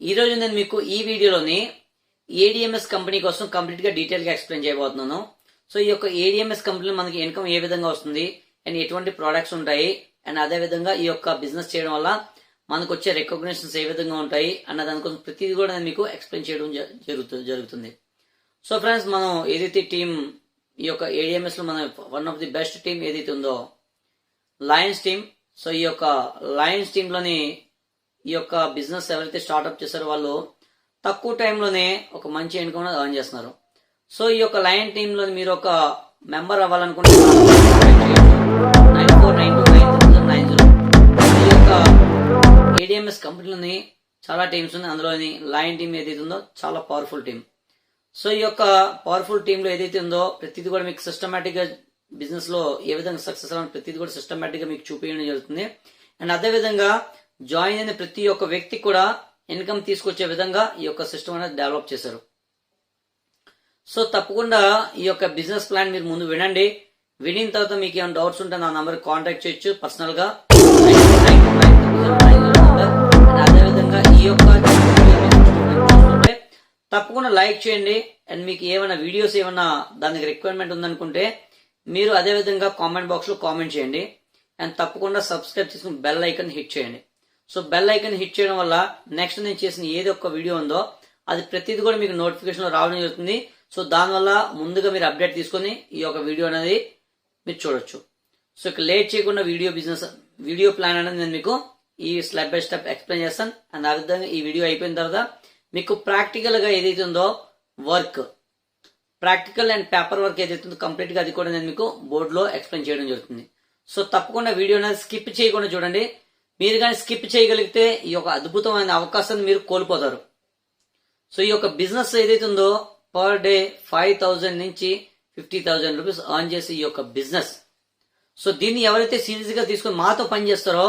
ఈ రోజు నేను మీకు ఈ వీడియోలోని ఏడిఎంఎస్ కంపెనీ కోసం కంప్లీట్ గా డీటెయిల్ గా ఎక్స్ప్లెయిన్ చేయబోతున్నాను. సో ఈ యొక్క ఏడిఎంఎస్ కంపెనీలో మనకి ఇన్కమ్ ఏ విధంగా వస్తుంది అండ్ ఎటువంటి ప్రొడక్ట్స్ ఉంటాయి అండ్ అదే విధంగా ఈ యొక్క బిజినెస్ చేయడం వల్ల మనకు వచ్చే రికగ్నిషన్స్ ఏ విధంగా ఉంటాయి అన్న దానికోసం ప్రతిదీ కూడా నేను మీకు ఎక్స్ప్లెయిన్ చేయడం జరుగుతుంది. సో ఫ్రెండ్స్, మనం ఏదైతే టీమ్ ఈ యొక్క ఏడిఎంఎస్ లో మనం one of the best team ఏదైతే ఉందో లయన్స్ టీమ్. సో ఈ యొక్క లయన్స్ టీమ్ లోని ఈ యొక్క బిజినెస్ ఎవరైతే స్టార్ట్అప్ చేశారో వాళ్ళు తక్కువ టైంలోనే ఒక మంచి ఇన్కమ్ ఎర్న్ చేస్తున్నారు. సో ఈ యొక్క లయన్ టీమ్ లో మీరు ఒక మెంబర్ అవ్వాలనుకుంటే ఈ యొక్క ఏడిఎంఎస్ కంపెనీలోని చాలా టీమ్స్ ఉన్నాయి. అందులోని లయన్ టీమ్ ఏదైతే ఉందో చాలా పవర్ఫుల్ టీమ్. సో ఈ యొక్క పవర్ఫుల్ టీమ్ లో ఏదైతే ఉందో ప్రతిదీ కూడా మీకు సిస్టమేటిక్ గా బిజినెస్ లో ఏ విధంగా సక్సెస్ అవ్వాలని ప్రతిదీ కూడా సిస్టమేటిక్ గా మీకు చూపించడం జరుగుతుంది. అండ్ అదే విధంగా జాయిన్ అయిన ప్రతి ఒక్క వ్యక్తి కూడా ఇన్కమ్ తీసుకొచ్చే విధంగా ఈ యొక్క సిస్టమ్ అనేది డెవలప్ చేశారు. సో తప్పకుండా ఈ యొక్క బిజినెస్ ప్లాన్ మీరు ముందు వినండి. వినిన తర్వాత మీకు ఏమైనా డౌట్స్ ఉంటే నా నంబర్ కాంటాక్ట్ చేయొచ్చు పర్సనల్ గా. అదేవిధంగా ఈ యొక్క తప్పకుండా లైక్ చేయండి. అండ్ మీకు ఏమైనా వీడియోస్ ఏమైనా దానికి రిక్వైర్మెంట్ ఉందనుకుంటే మీరు అదే విధంగా కామెంట్ బాక్స్ లో కామెంట్ చేయండి. అండ్ తప్పకుండా సబ్స్క్రైబ్ చేసుకుని బెల్ ఐకాన్ హిట్ చేయండి. సో బెల్ ఐకాన్ హిట్ చేయడం వల్ల నెక్స్ట్ నేను చేసిన ఏది ఒక్క వీడియో ఉందో అది ప్రతిదీ కూడా మీకు నోటిఫికేషన్ లో రావడం జరుగుతుంది. సో దానివల్ల ముందుగా మీరు అప్డేట్ తీసుకొని ఈ యొక్క వీడియో అనేది మీరు చూడొచ్చు. సో ఇక లేట్ చేయకుండా వీడియో ప్లాన్ అనేది నేను మీకు ఈ స్టెప్ బై స్టెప్ ఎక్స్ప్లెయిన్ చేస్తాను. అండ్ ఆ విధంగా ఈ వీడియో అయిపోయిన తర్వాత మీకు ప్రాక్టికల్ గా ఏదైతే ఉందో work, practical and paper work ఏదైతే ఉందో కంప్లీట్ గా అది కూడా నేను మీకు బోర్డులో ఎక్స్ప్లెయిన్ చేయడం జరుగుతుంది. సో తప్పకుండా వీడియో అనేది స్కిప్ చేయకుండా చూడండి. మీరు కానీ స్కిప్ చేయగలిగితే ఈ యొక్క అద్భుతమైన అవకాశాన్ని మీరు కోల్పోతారు. సో ఈ యొక్క బిజినెస్ ఏదైతే ఉందో పర్ డే 5,000 నుంచి 50,000 రూపీస్ ఎర్న్ చేసి ఈ యొక్క బిజినెస్. సో దీన్ని ఎవరైతే సీరియస్ గా తీసుకుని మాతో పనిచేస్తారో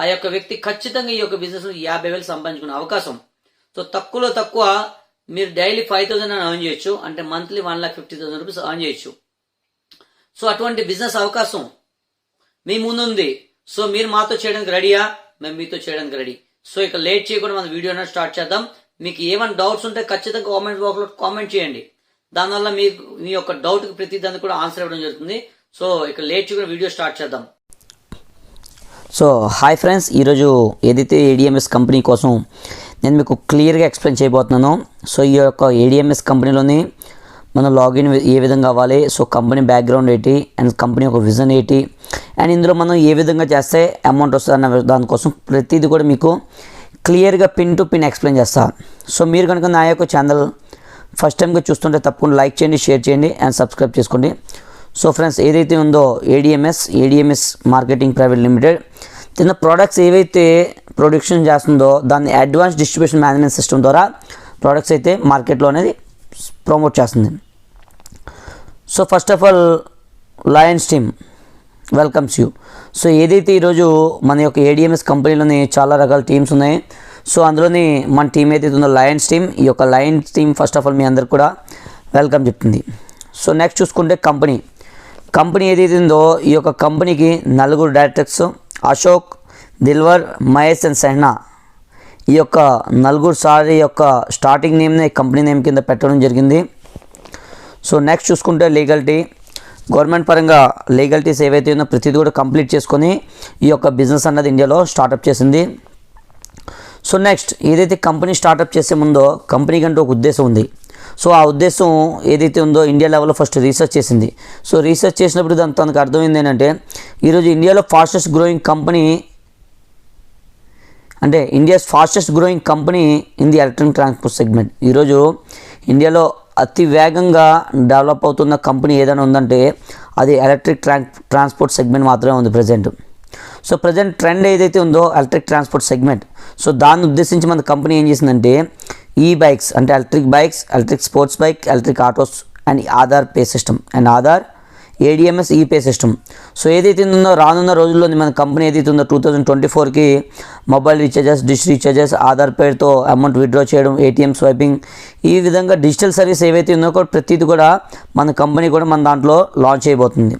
ఆ యొక్క వ్యక్తి ఖచ్చితంగా ఈ యొక్క బిజినెస్ 50,000 సంపాదించుకునే అవకాశం. సో తక్కువలో తక్కువ మీరు డైలీ 5,000 అని ఎర్న్ చేయొచ్చు, అంటే మంత్లీ 1,50,000 రూపీస్ ఎర్న్ చేయొచ్చు. సో అటువంటి బిజినెస్ అవకాశం మీ ముందుంది. సో మీరు మాతో చేయడానికి రెడీయా? మేము మీతో చేయడానికి రెడీ. సో ఇక లేట్ చేయకుండా మన వీడియో స్టార్ట్ చేద్దాం. మీకు ఏమైనా డౌట్స్ ఉంటే ఖచ్చితంగా కామెంట్ బాక్స్ లో కామెంట్ చేయండి. దానివల్ల మీకు మీ యొక్క డౌట్ కి ప్రతి దానికి కూడా ఆన్సర్ ఇవ్వడం జరుగుతుంది. సో ఇక లేట్ చేయకుండా వీడియో స్టార్ట్ చేద్దాం. సో హాయ్ ఫ్రెండ్స్, ఈరోజు ఏదైతే ఏడిఎంఎస్ కంపెనీ కోసం నేను మీకు క్లియర్గా ఎక్స్ప్లెయిన్ చేయబోతున్నాను. సో ఈ యొక్క ఏడిఎంఎస్ కంపెనీలోని మనం లాగిన్ ఏ విధంగా అవ్వాలి, సో కంపెనీ బ్యాక్గ్రౌండ్ ఏంటి అండ్ కంపెనీ ఒక విజన్ ఏంటి అండ్ ఇందులో మనం ఏ విధంగా చేస్తే అమౌంట్ వస్తుంది అన్న దానికోసం ప్రతిదీ కూడా మీకు క్లియర్గా పిన్ టు పిన్ ఎక్స్ప్లెయిన్ చేస్తాను. సో మీరు కనుక నా యొక్క ఛానల్ ఫస్ట్ టైంగా చూస్తుంటే తప్పకుండా లైక్ చేయండి, షేర్ చేయండి అండ్ సబ్స్క్రైబ్ చేసుకోండి. సో ఫ్రెండ్స్, ఏదైతే ఉందో ఏడిఎంఎస్ మార్కెటింగ్ ప్రైవేట్ లిమిటెడ్ చిన్న ప్రోడక్ట్స్ ఏవైతే ప్రొడక్షన్ చేస్తుందో దాన్ని అడ్వాన్స్ డిస్ట్రిబ్యూషన్ మేనేజ్మెంట్ సిస్టమ్ ద్వారా ప్రోడక్ట్స్ అయితే మార్కెట్లో అనేది ప్రమోట్ చేస్తుంది. So first of all Lions team welcomes you. So ఏదైతే ఈరోజు మన యొక్క ఏడిఎంఎస్ కంపెనీలోని చాలా రకాల టీమ్స్ ఉన్నాయి. సో అందులోని మన టీం ఏదైతే ఉందో లయన్స్ టీమ్. ఈ యొక్క lions team first of all మీ అందరికి కూడా వెల్కమ్ చెప్తుంది. సో నెక్స్ట్ చూసుకుంటే కంపెనీ ఏదైతే ఉందో ఈ యొక్క కంపెనీకి 4 డైరెక్టర్స్ అశోక్, దిల్వర్, మహేష్ అండ్ సెహ్నా. ఈ యొక్క 4 సారి యొక్క స్టార్టింగ్ నేమ్ని కంపెనీ నేమ్ కింద పెట్టడం జరిగింది. సో నెక్స్ట్ చూసుకుంటే లీగల్టీ, గవర్నమెంట్ పరంగా లీగల్టీస్ ఏవైతే ఉందో ప్రతిదీ కూడా కంప్లీట్ చేసుకొని ఈ యొక్క బిజినెస్ అన్నది ఇండియాలో స్టార్టప్ చేసింది. సో నెక్స్ట్ ఏదైతే కంపెనీ స్టార్టప్ చేసే ముందో కంపెనీ కంటే ఒక ఉద్దేశం ఉంది. సో ఆ ఉద్దేశం ఏదైతే ఉందో ఇండియా లెవెల్లో ఫస్ట్ రీసెర్చ్ చేసింది. సో రీసెర్చ్ చేసినప్పుడు తనకు అర్థమైంది ఏంటంటే ఈరోజు ఇండియాలో ఫాస్టెస్ట్ గ్రోయింగ్ కంపెనీ అంటే India's fastest growing company in the electric transport segment. ఈరోజు ఇండియాలో అతి వేగంగా డెవలప్ అవుతున్న కంపెనీ ఏదైనా ఉందంటే అది ఎలక్ట్రిక్ ట్రాన్స్పోర్ట్ సెగ్మెంట్ మాత్రమే ఉంది ప్రజెంట్. సో ప్రజెంట్ ట్రెండ్ ఏదైతే ఉందో ఎలక్ట్రిక్ ట్రాన్స్పోర్ట్ సెగ్మెంట్. సో దాన్ని ఉద్దేశించి మన కంపెనీ ఏం చేసిందంటే ఈ బైక్స్ అంటే electric bikes, electric sports bike, electric autos and Aadhaar pay system and Aadhaar ADMS ఈ పే సిస్టమ్. సో ఏదైతే ఉందో రానున్న రోజుల్లో మన కంపెనీ ఏదైతే ఉందో 2024కి mobile recharges, dish recharges, Aadhaar పేరుతో అమౌంట్ విత్డ్రా చేయడం, ఏటీఎం స్వైపింగ్, ఈ విధంగా డిజిటల్ సర్వీస్ ఏవైతే ఉందో కూడా ప్రతిదీ కూడా మన కంపెనీ కూడా మన దాంట్లో లాంచ్ చేయబోతుంది.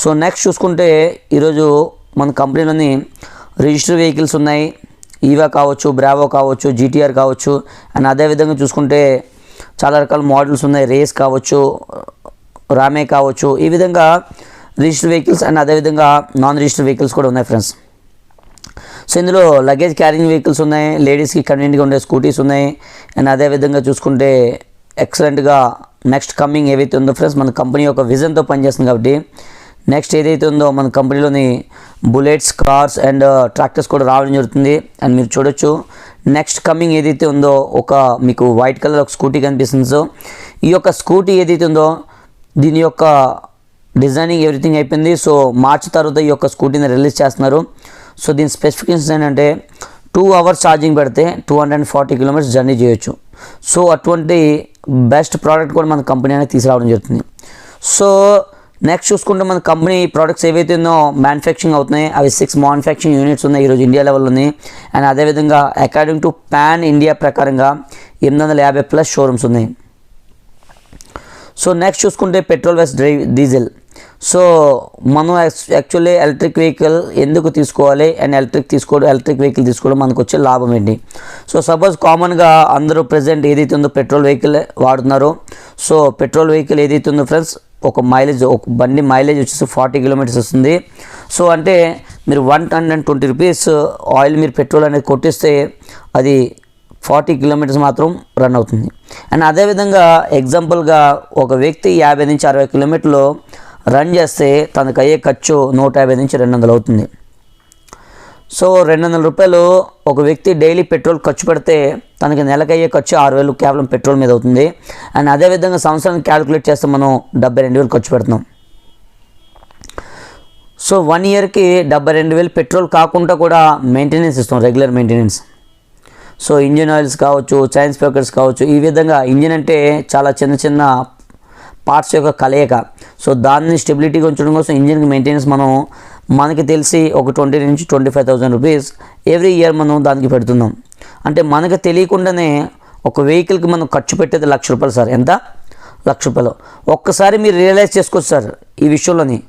సో నెక్స్ట్ చూసుకుంటే ఈరోజు మన కంపెనీలోని రిజిస్టర్ వెహికల్స్ ఉన్నాయి, ఈవా కావచ్చు, బ్రావో కావచ్చు, జీటీఆర్ కావచ్చు. అండ్ అదేవిధంగా చూసుకుంటే చాలా రకాల మోడల్స్ ఉన్నాయి. రేస్ కావచ్చు, రామే కావచ్చు. ఈ విధంగా రిజిస్టర్డ్ వెహికల్స్ అండ్ అదేవిధంగా నాన్ రిజిస్టర్డ్ వెహికల్స్ కూడా ఉన్నాయి ఫ్రెండ్స్. సో ఇందులో లగేజ్ క్యారింగ్ వెహికల్స్ ఉన్నాయి, లేడీస్కి కన్వీనియంట్గా ఉండే స్కూటీస్ ఉన్నాయి. అండ్ అదేవిధంగా చూసుకుంటే ఎక్సలెంట్గా నెక్స్ట్ కమింగ్ ఏవైతే ఉందో ఫ్రెండ్స్, మన కంపెనీ యొక్క విజన్తో పనిచేస్తుంది కాబట్టి నెక్స్ట్ ఏదైతే ఉందో మన కంపెనీలోని బుల్లెట్స్, కార్స్ అండ్ ట్రాక్టర్స్ కూడా రావడం జరుగుతుంది. అండ్ మీరు చూడొచ్చు నెక్స్ట్ కమింగ్ ఏదైతే ఉందో ఒక మీకు వైట్ కలర్ ఒక స్కూటీ కనిపిస్తుంది. సో ఈ యొక్క స్కూటీ ఏదైతే ఉందో దీని యొక్క డిజైనింగ్ ఎవ్రీథింగ్ అయిపోయింది. సో మార్చి తర్వాత ఈ యొక్క స్కూటీని రిలీజ్ చేస్తున్నారు. సో దీని స్పెసిఫికేషన్స్ ఏంటంటే 2 hours ఛార్జింగ్ పెడితే 240 kilometers జర్నీ చేయొచ్చు. సో అటువంటి బెస్ట్ ప్రోడక్ట్ కూడా మన కంపెనీ అనేది తీసుకురావడం జరుగుతుంది. సో నెక్స్ట్ చూసుకుంటే మన కంపెనీ ప్రోడక్ట్స్ ఏవైతే ఉందో మ్యానుఫ్యాక్చరింగ్ అవుతున్నాయి, అవి 6 మ్యానుఫ్యాక్చరింగ్ యూనిట్స్ ఉన్నాయి ఈరోజు ఇండియా లెవెల్లోని. అండ్ అదేవిధంగా అకార్డింగ్ టు పాన్ ఇండియా ప్రకారంగా 850+ షోరూమ్స్ ఉన్నాయి. సో నెక్స్ట్ చూసుకుంటే పెట్రోల్ వెస్ డీజిల్. సో మనం యాక్చువల్లీ ఎలక్ట్రిక్ వెహికల్ ఎందుకు తీసుకోవాలి అండ్ ఎలక్ట్రిక్ వెహికల్ తీసుకోవడం మనకు వచ్చే లాభం ఏంటి? సో సపోజ్ కామన్గా అందరూ ప్రజెంట్ ఏదైతే ఉందో పెట్రోల్ వెహికల్ వాడుతున్నారు. సో పెట్రోల్ వెహికల్ ఏదైతే ఉందో ఫ్రెండ్స్ ఒక బండి మైలేజ్ వచ్చేసి 40 kilometers వస్తుంది. సో అంటే మీరు 120 rupees ఆయిల్ మీరు పెట్రోల్ అనేది కొట్టిస్తే అది 40 kilometers మాత్రం రన్ అవుతుంది. అండ్ అదేవిధంగా ఎగ్జాంపుల్గా ఒక వ్యక్తి 50 నుంచి 60 kilometers రన్ చేస్తే తనకు అయ్యే ఖర్చు 150 నుంచి 200 అవుతుంది. సో 200 రూపాయలు ఒక వ్యక్తి డైలీ పెట్రోల్ ఖర్చు పెడితే తనకి నెలకు అయ్యే ఖర్చు 6,000 కేవలం పెట్రోల్ మీద అవుతుంది. అండ్ అదేవిధంగా సంవత్సరానికి క్యాలిక్యులేట్ చేస్తే మనం 72,000 ఖర్చు పెడుతున్నాం. సో 1 yearకి 72,000 పెట్రోల్ కాకుండా కూడా మెయింటెనెన్స్ ఇస్తాం, regular maintenance. So engine oils కావచ్చు, చైన్ స్పీకర్స్ కావచ్చు. ఈ విధంగా ఇంజిన్ అంటే చాలా చిన్న చిన్న పార్ట్స్ యొక్క కలయిక. సో దాన్ని స్టెబిలిటీగా ఉంచడం కోసం ఇంజిన్కి మెయింటెనెన్స్ మనకి తెలిసి ఒక 20,000 నుంచి 25,000 రూపీస్ ఎవ్రీ ఇయర్ మనం దానికి పెడుతున్నాం. అంటే మనకు తెలియకుండానే ఒక వెహికల్కి మనం ఖర్చు పెట్టేది ₹1,00,000 సార్. ఎంత? ₹1,00,000. ఒక్కసారి మీరు రియలైజ్ చేసుకోవచ్చు సార్ ఈ విషయంలోని.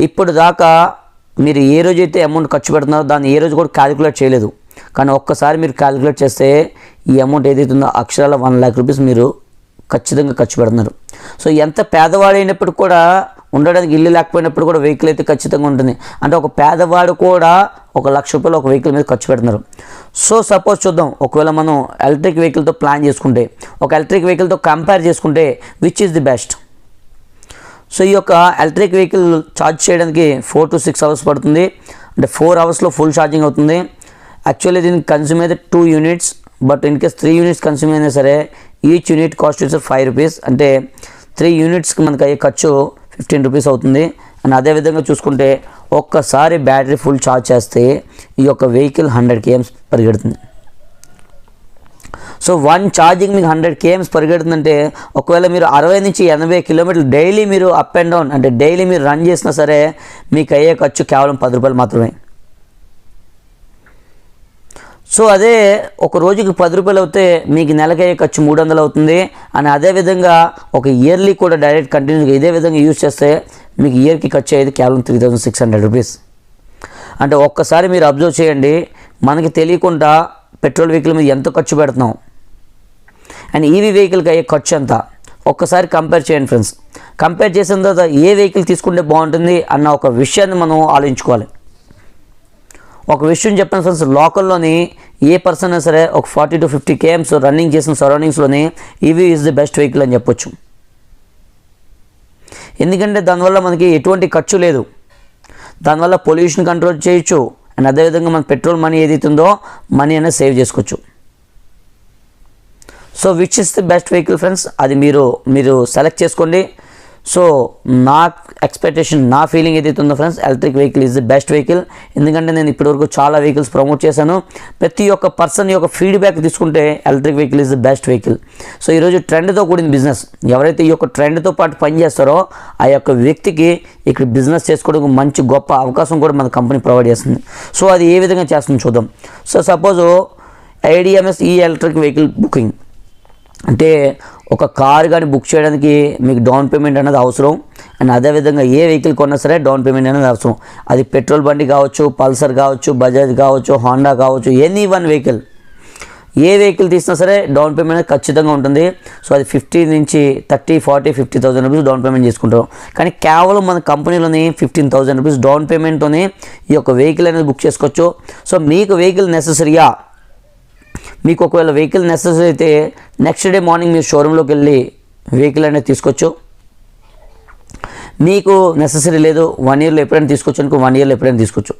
ఇప్పుడు దాకా మీరు ఏ రోజైతే అమౌంట్ ఖర్చు పెడుతున్నారో దాన్ని ఏ రోజు కూడా క్యాలిక్యులేట్ చేయలేదు. కానీ ఒక్కసారి మీరు క్యాలిక్యులేట్ చేస్తే ఈ అమౌంట్ ఏదైతే ఉందో అక్షరాల ₹1,00,000 మీరు ఖచ్చితంగా ఖర్చు పెడుతున్నారు. సో ఎంత పేదవాడైనప్పుడు కూడా ఉండడానికి ఇల్లు లేకపోయినప్పుడు కూడా వెహికల్ అయితే ఖచ్చితంగా ఉంటుంది. అంటే ఒక పేదవాడు కూడా ఒక ₹1,00,000 ఒక వెహికల్ మీద ఖర్చు పెడుతున్నారు. సో సపోజ్ చూద్దాం, ఒకవేళ మనం ఎలక్ట్రిక్ వెహికల్తో ప్లాన్ చేసుకుంటే, ఒక ఎలక్ట్రిక్ వెహికల్తో కంపేర్ చేసుకుంటే which is the best? So ఈ యొక్క ఎలక్ట్రిక్ వెహికల్ ఛార్జ్ చేయడానికి 4 to 6 hours పడుతుంది. అంటే 4 hours ఫుల్ ఛార్జింగ్ అవుతుంది. యాక్చువల్లీ దీనికి కన్స్యూమ్ అయితే 2 units, but in case 3 units consume అయినా సరే ఈచ్ యూనిట్ కాస్ట్ వచ్చి ₹5. అంటే 3 unitsకి మనకు అయ్యే ఖర్చు ₹15 అవుతుంది. అండ్ అదేవిధంగా చూసుకుంటే ఒక్కసారి బ్యాటరీ ఫుల్ ఛార్జ్ చేస్తే ఈ యొక్క వెహికల్ 100 km పరిగెడుతుంది. సో 1 ఛార్జింగ్ మీకు 100 km పరిగెడుతుందంటే ఒకవేళ మీరు 60 నుంచి 80 kilometers డైలీ మీరు అప్ అండ్ డౌన్ అంటే డైలీ మీరు రన్ చేసినా సరే మీకు అయ్యే ఖర్చు కేవలం ₹10 మాత్రమే. సో అదే ఒక రోజుకి ₹10 అవుతే మీకు నెలకయ్యే ఖర్చు 300 అవుతుంది. అని అదేవిధంగా ఒక ఇయర్లీ కూడా డైరెక్ట్ కంటిన్యూగా ఇదే విధంగా యూజ్ చేస్తే మీకు ఇయర్కి ఖర్చు అయ్యేది కేవలం ₹3,600. అంటే ఒక్కసారి మీరు అబ్జర్వ్ చేయండి, మనకి తెలియకుండా పెట్రోల్ వెహికల్ మీద ఎంత ఖర్చు పెడుతున్నాం అండ్ ఈవీ వెహికల్కి అయ్యే ఖర్చు ఎంత ఒక్కసారి కంపేర్ చేయండి ఫ్రెండ్స్. కంపేర్ చేసిన తర్వాత ఏ వెహికల్ తీసుకుంటే బాగుంటుంది అన్న ఒక విషయాన్ని మనం ఆలోచించుకోవాలి. ఒక విషయం చెప్పిన ఫ్రెండ్స్, లోకల్లోని ఏ పర్సన్ అయినా సరే ఒక 40 to 50 km రన్నింగ్ చేసిన సరౌండింగ్స్లోని EV is the best vehicle అని చెప్పొచ్చు. ఎందుకంటే దానివల్ల మనకి ఎటువంటి ఖర్చు లేదు, దానివల్ల పొల్యూషన్ కంట్రోల్ చేయొచ్చు అండ్ అదేవిధంగా మన పెట్రోల్ మనీ ఏదైతే ఉందో మనీ అనేది సేవ్ చేసుకోవచ్చు. So which is the best vehicle friends, అది మీరు సెలెక్ట్ చేసుకోండి. సో నా ఎక్స్పెక్టేషన్, నా ఫీలింగ్ ఏదైతే ఉందో friends, electric vehicle is the best vehicle. ఎందుకంటే నేను ఇప్పటివరకు చాలా వెహికల్స్ ప్రమోట్ చేశాను. ప్రతి ఒక్క పర్సన్ యొక్క ఫీడ్బ్యాక్ తీసుకుంటే electric vehicle is the best vehicle. So ఈరోజు ట్రెండ్తో కూడిన బిజినెస్, ఎవరైతే ఈ యొక్క ట్రెండ్తో పాటు పనిచేస్తారో ఆ యొక్క వ్యక్తికి ఇక్కడ బిజినెస్ చేసుకోవడానికి మంచి గొప్ప అవకాశం కూడా మన కంపెనీ ప్రొవైడ్ చేస్తుంది. సో అది ఏ విధంగా చేస్తుంది చూద్దాం. సో సపోజ్ ఐడిఎంఎస్ ఈ ఎలక్ట్రిక్ వెహికల్ బుకింగ్, అంటే ఒక కార్ కానీ బుక్ చేయడానికి మీకు డౌన్ పేమెంట్ అనేది అవసరం. అండ్ అదేవిధంగా ఏ వెహికల్ కొన్నా సరే డౌన్ పేమెంట్ అనేది అవసరం. అది పెట్రోల్ బండి కావచ్చు, పల్సర్ కావచ్చు, బజాజ్ కావచ్చు, హోండా కావచ్చు, ఎనీ వన్ వెహికల్, ఏ వెహికల్ తీసినా సరే డౌన్ పేమెంట్ అనేది ఖచ్చితంగా ఉంటుంది. సో అది 50 నుంచి 30, 40, 50,000 రూపీస్ డౌన్ పేమెంట్ చేసుకుంటాం. కానీ కేవలం మన కంపెనీలోని 15,000 రూపీస్ డౌన్ పేమెంట్తోనే ఈ యొక్క వెహికల్ అనేది బుక్ చేసుకోవచ్చు. సో మీకు వెహికల్ నెససరీయా, మీకు ఒకవేళ వెహికల్ నెసెసరీ అయితే నెక్స్ట్ డే మార్నింగ్ మీరు షోరూంలోకి వెళ్ళి వెహికల్ అనేది తీసుకోవచ్చు. మీకు నెససరీ లేదు 1 ఇయర్లో ఎప్పుడైనా తీసుకోవచ్చు అనుకో, 1 ఇయర్లో ఎప్పుడైనా తీసుకోవచ్చు.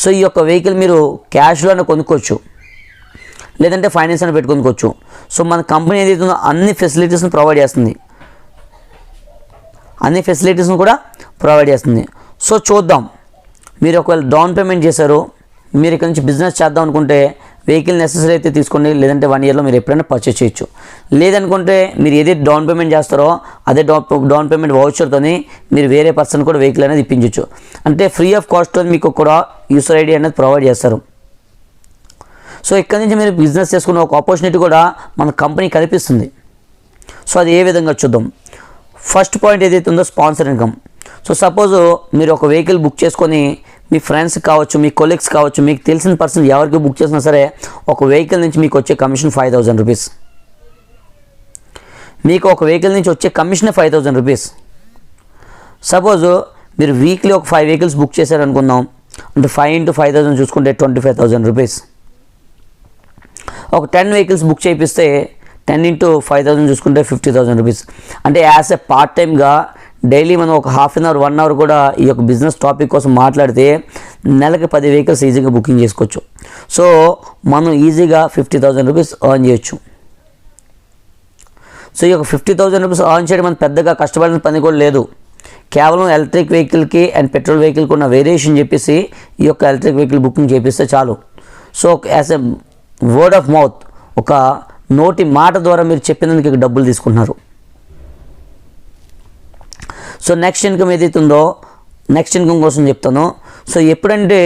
సో ఈ యొక్క వెహికల్ మీరు క్యాష్లోనే కొనుక్కోవచ్చు, లేదంటే ఫైనాన్స్ అని పెట్టుకొనుకోవచ్చు. సో మన కంపెనీ ఏదైతే ఉందో అన్ని ఫెసిలిటీస్ని ప్రొవైడ్ చేస్తుంది, అన్ని ఫెసిలిటీస్ని కూడా ప్రొవైడ్ చేస్తుంది. సో చూద్దాం, మీరు ఒకవేళ డౌన్ పేమెంట్ చేశారు, మీరు ఇక్కడ నుంచి బిజినెస్ చేద్దాం అనుకుంటే వెహికల్ నెసెసరీ అయితే తీసుకోండి, లేదంటే 1 ఇయర్లో మీరు ఎప్పుడైనా పర్చేస్ చేయొచ్చు. లేదనుకుంటే మీరు ఏదైతే డౌన్ పేమెంట్ చేస్తారో అదే డౌన్ పేమెంట్ వౌచర్తోని మీరు వేరే పర్సన్ కూడా వెహికల్ అనేది ఇప్పించవచ్చు. అంటే ఫ్రీ ఆఫ్ కాస్ట్తో మీకు కూడా యూసర్ ఐడి అనేది ప్రొవైడ్ చేస్తారు. సో ఇక్కడ నుంచి మీరు బిజినెస్ చేసుకున్న ఒక ఆపర్చునిటీ కూడా మన కంపెనీ కల్పిస్తుంది. సో అది ఏ విధంగా చూద్దాం. ఫస్ట్ పాయింట్ ఏదైతే ఉందో స్పాన్సర్ ఇన్కమ్. సో సపోజ్ మీరు ఒక వెహికల్ బుక్ చేసుకొని మీ ఫ్రెండ్స్ కావచ్చు, మీ కొలీగ్స్ కావచ్చు, మీకు తెలిసిన పర్సన్ ఎవరికి బుక్ చేసినా సరే ఒక వెహికల్ నుంచి మీకు వచ్చే కమిషన్ 5,000 రూపీస్. మీకు ఒక వెహికల్ నుంచి వచ్చే కమిషన్ 5,000 రూపీస్. సపోజ్ మీరు వీక్లీ ఒక 5 వెహికల్స్ బుక్ చేశారనుకుందాం, అంటే 5 into 5,000 చూసుకుంటే 25,000 రూపీస్. ఒక 10 వెహికల్స్ బుక్ చేయిస్తే 10 into 5,000 చూసుకుంటే 50,000 రూపీస్. అంటే యాజ్ ఎ పార్ట్ టైమ్గా డైలీ మనం ఒక ½ అవర్ 1 అవర్ కూడా ఈ యొక్క బిజినెస్ టాపిక్ కోసం మాట్లాడితే నెలకి 10 వెహికల్స్ ఈజీగా బుకింగ్ చేసుకోవచ్చు. సో మనం ఈజీగా 50,000 రూపీస్ ఎర్న్ చేయొచ్చు. సో ఈ యొక్క 50,000 రూపీస్ ఎర్న్ చేయడం మనం పెద్దగా కష్టపడిన పని కూడా లేదు. కేవలం ఎలక్ట్రిక్ వెహికల్కి అండ్ పెట్రోల్ వెహికల్కి ఉన్న వేరియేషన్ చెప్పేసి ఈ యొక్క ఎలక్ట్రిక్ వెహికల్ బుకింగ్ చేపిస్తే చాలు. So as a word of mouth, ఒక నోటి మాట ద్వారా మీరు చెప్పినందుకు డబ్బులు తీసుకుంటున్నారు. సో నెక్స్ట్ ఇన్కమ్ ఏదైతే ఉందో నెక్స్ట్ ఇన్కమ్ కోసం చెప్తాను. సో ఎప్పుడంటే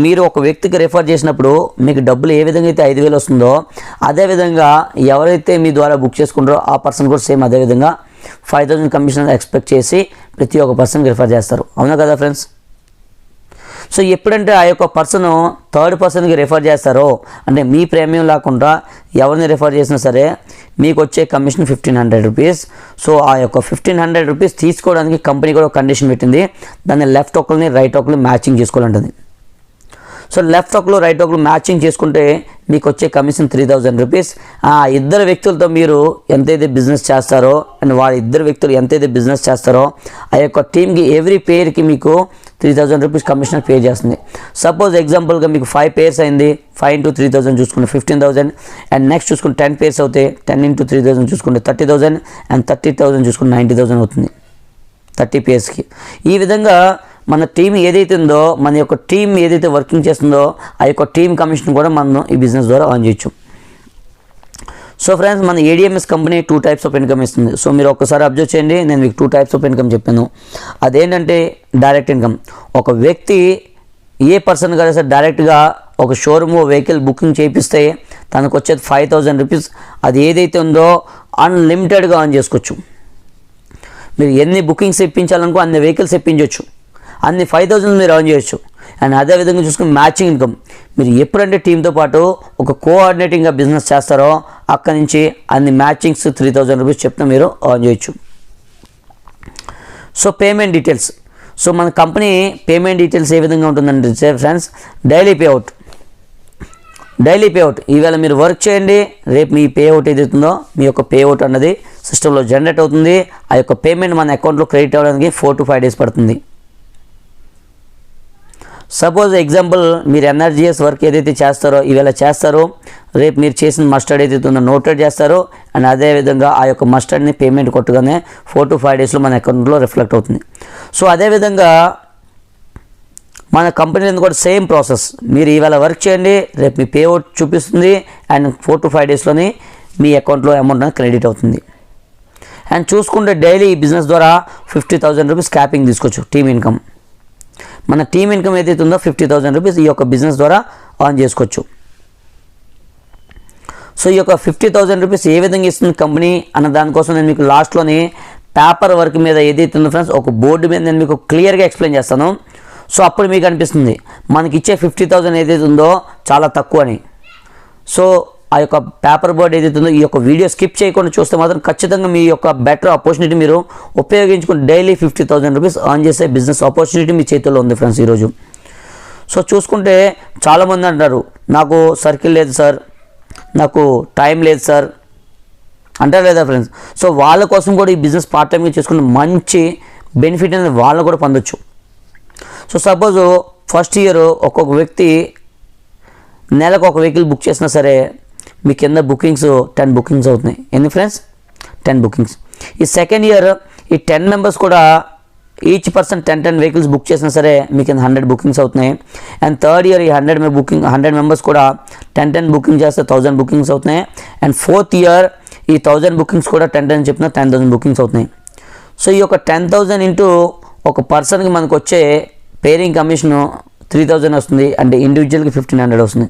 మీరు ఒక వ్యక్తికి రిఫర్ చేసినప్పుడు మీకు డబ్బులు ఏ విధంగా అయితే 5,000 వస్తుందో అదేవిధంగా ఎవరైతే మీ ద్వారా బుక్ చేసుకుంటారో ఆ పర్సన్ కూడా సేమ్ అదేవిధంగా 5,000 కమిషన్ ఎక్స్పెక్ట్ చేసి ప్రతి ఒక్క పర్సన్కి రిఫర్ చేస్తారు. అవునా కదా ఫ్రెండ్స్? సో ఎప్పుడంటే ఆ యొక్క పర్సన్ థర్డ్ పర్సన్కి రిఫర్ చేస్తారో, అంటే మీ ప్రీమియం లేకుండా ఎవరిని రిఫర్ చేసినా సరే మీకు వచ్చే కమిషన్ 1,500 రూపీస్. సో ఆ యొక్క 1,500 రూపీస్ తీసుకోవడానికి కంపెనీ కూడా ఒక కండిషన్ పెట్టింది. దాన్ని లెఫ్ట్ ఒకరిని రైట్ ఒకరిని మ్యాచింగ్ చేసుకోవాలంటుంది. సో లెఫ్ట్ ఒకరు రైట్ ఒకరు మ్యాచింగ్ చేసుకుంటే మీకు వచ్చే కమిషన్ 3,000 రూపీస్. ఆ ఇద్దరు వ్యక్తులతో మీరు ఎంతైతే బిజినెస్ చేస్తారో అండ్ వాళ్ళ ఇద్దరు వ్యక్తులు ఎంతైతే బిజినెస్ చేస్తారో ఆ యొక్క టీమ్కి ఎవ్రీ పేర్కి మీకు 3,000 రూపీస్ కమిషన్ పే చేస్తుంది. సపోజ్ ఎగ్జాంపుల్గా మీకు 5 పేర్స్ అయింది, 5 into 3,000 చూసుకుంటే 15,000. అండ్ నెక్స్ట్ చూసుకుంటే 10 పేర్స్ అవుతాయి, 10 into 3,000 చూసుకుంటే 30,000. అండ్ 30,000 చూసుకుంటే 90,000 అవుతుంది 30 పేర్స్కి. ఈ విధంగా మన టీం ఏదైతే ఉందో, మన యొక్క టీం ఏదైతే వర్కింగ్ చేస్తుందో ఆ యొక్క టీం కమిషన్ కూడా మనం ఈ బిజినెస్ ద్వారా ఎర్న్ చేయొచ్చు. సో ఫ్రెండ్స్, మన ADMS company 2 types of income ఇస్తుంది. సో మీరు ఒక్కసారి అబ్జర్వ్ చేయండి, నేను మీకు 2 types ఆఫ్ ఇన్కమ్ చెప్పాను. అదేంటంటే డైరెక్ట్ ఇన్కమ్. ఒక వ్యక్తి ఏ పర్సన్ కదా సార్ డైరెక్ట్గా ఒక షోరూమ్ వెహికల్ బుకింగ్ చేయిస్తే తనకు వచ్చేది 5,000 రూపీస్. అది ఏదైతే ఉందో అన్లిమిటెడ్గా ఎర్న్ చేసుకోవచ్చు. మీరు ఎన్ని బుకింగ్స్ ఇప్పించాలనుకో అన్ని వెహికల్స్ ఇప్పించవచ్చు, అన్ని 5,000 మీరు ఎర్న్ చేయొచ్చు. అండ్ అదేవిధంగా చూసుకుని మ్యాచింగ్ ఇన్కమ్. మీరు ఎప్పుడంటే టీంతో పాటు ఒక కోఆర్డినేటింగ్గా బిజినెస్ చేస్తారో అక్కడి నుంచి అన్ని మ్యాచింగ్స్ 3,000 రూపీస్ చెప్పిన మీరు ఎర్న్ చేయొచ్చు. So payment details. సో మన కంపెనీ పేమెంట్ డీటెయిల్స్ ఏ విధంగా ఉంటుందంటే ఫ్రెండ్స్, డైలీ పేఅవుట్. ఈవేళ మీరు వర్క్ చేయండి, రేపు మీ పేఅవుట్ ఏదైతుందో మీ యొక్క పేఅవుట్ అన్నది సిస్టంలో జనరేట్ అవుతుంది. ఆ యొక్క పేమెంట్ మన అకౌంట్లో క్రెడిట్ అవ్వడానికి 4 to 5 days పడుతుంది. సపోజ్ ఎగ్జాంపుల్ మీరు ఎన్ఆర్జీఎస్ వర్క్ ఏదైతే చేస్తారో ఈవేళ చేస్తారో, రేపు మీరు చేసిన మస్టర్డ్ ఏదైతే ఉందో నోటెడ్ చేస్తారో. అండ్ అదేవిధంగా ఆ యొక్క మస్టర్డ్ని పేమెంట్ కొట్టగానే 4 to 5 daysలో మన అకౌంట్లో రిఫ్లెక్ట్ అవుతుంది. సో అదేవిధంగా మన కంపెనీలో కూడా సేమ్ ప్రాసెస్. మీరు ఈవేళ వర్క్ చేయండి, రేపు మీ పేఅవుట్ చూపిస్తుంది అండ్ 4 to 5 daysలోని మీ అకౌంట్లో అమౌంట్ అనేది క్రెడిట్ అవుతుంది. అండ్ చూసుకుంటే డైలీ ఈ బిజినెస్ ద్వారా 50,000 రూపీస్ క్యాపింగ్ తీసుకోవచ్చు టీమ్ ఇన్కమ్. మన టీమ్ ఇన్కమ్ ఏదైతే ఉందో 50,000 రూపీస్ ఈ యొక్క బిజినెస్ ద్వారా ఎర్న్ చేసుకోవచ్చు. సో ఈ యొక్క 50,000 రూపీస్ ఏ విధంగా ఇస్తుంది కంపెనీ అన్న దానికోసం నేను మీకు లాస్ట్లోని పేపర్ వర్క్ మీద ఏదైతే ఉందో ఫ్రెండ్స్ ఒక బోర్డు మీద నేను మీకు క్లియర్గా ఎక్స్ప్లెయిన్ చేస్తాను. సో అప్పుడు మీకు అనిపిస్తుంది మనకి ఇచ్చే 50,000 ఏదైతే ఉందో చాలా తక్కువ అని. సో ఆ యొక్క పేపర్ బోర్డ్ ఏదైతే ఉందో ఈ యొక్క వీడియో స్కిప్ చేయకుండా చూస్తే మాత్రం ఖచ్చితంగా మీ యొక్క బెటర్ ఆపర్చునిటీ మీరు ఉపయోగించుకుని డైలీ 50,000 రూపీస్ ఎర్న్ చేసే బిజినెస్ ఆపర్చునిటీ మీ చేతుల్లో ఉంది ఫ్రెండ్స్ ఈరోజు. సో చూసుకుంటే చాలామంది అంటారు నాకు సర్కిల్ లేదు సార్, నాకు టైం లేదు సార్ అంటారు లేదా ఫ్రెండ్స్. సో వాళ్ళ కోసం కూడా ఈ బిజినెస్ పార్ట్ టైంగా చేసుకుని మంచి బెనిఫిట్ అనేది వాళ్ళు కూడా పొందొచ్చు. సో సపోజ్ ఫస్ట్ ఇయర్ ఒక్కొక్క వ్యక్తి నెలకు ఒక వెహికల్ బుక్ చేసినా సరే మీ కింద బుకింగ్స్ 10 బుకింగ్స్ అవుతున్నాయి. ఎన్ని ఫ్రెండ్స్? 10 బుకింగ్స్. ఈ సెకండ్ ఇయర్ ఈ 10 మెంబర్స్ కూడా ఈచ్ పర్సన్ 10 వెహికల్స్ బుక్ చేసినా సరే మీ కింద 100 బుకింగ్స్ అవుతున్నాయి. అండ్ థర్డ్ ఇయర్ ఈ 100 మెంబర్స్ కూడా 10 బుకింగ్ చేస్తే 1000 బుకింగ్స్ అవుతున్నాయి. అండ్ ఫోర్త్ ఇయర్ ఈ 1000 బుకింగ్స్ కూడా 10 చెప్పిన 10,000 బుకింగ్స్ అవుతున్నాయి. సో ఈ యొక్క 10,000 ఇంటూ ఒక పర్సన్కి మనకు వచ్చే పేరింగ్ కమిషన్ 3,000 వస్తుంది. అంటే ఇండివిజువల్కి 1,500 వస్తుంది.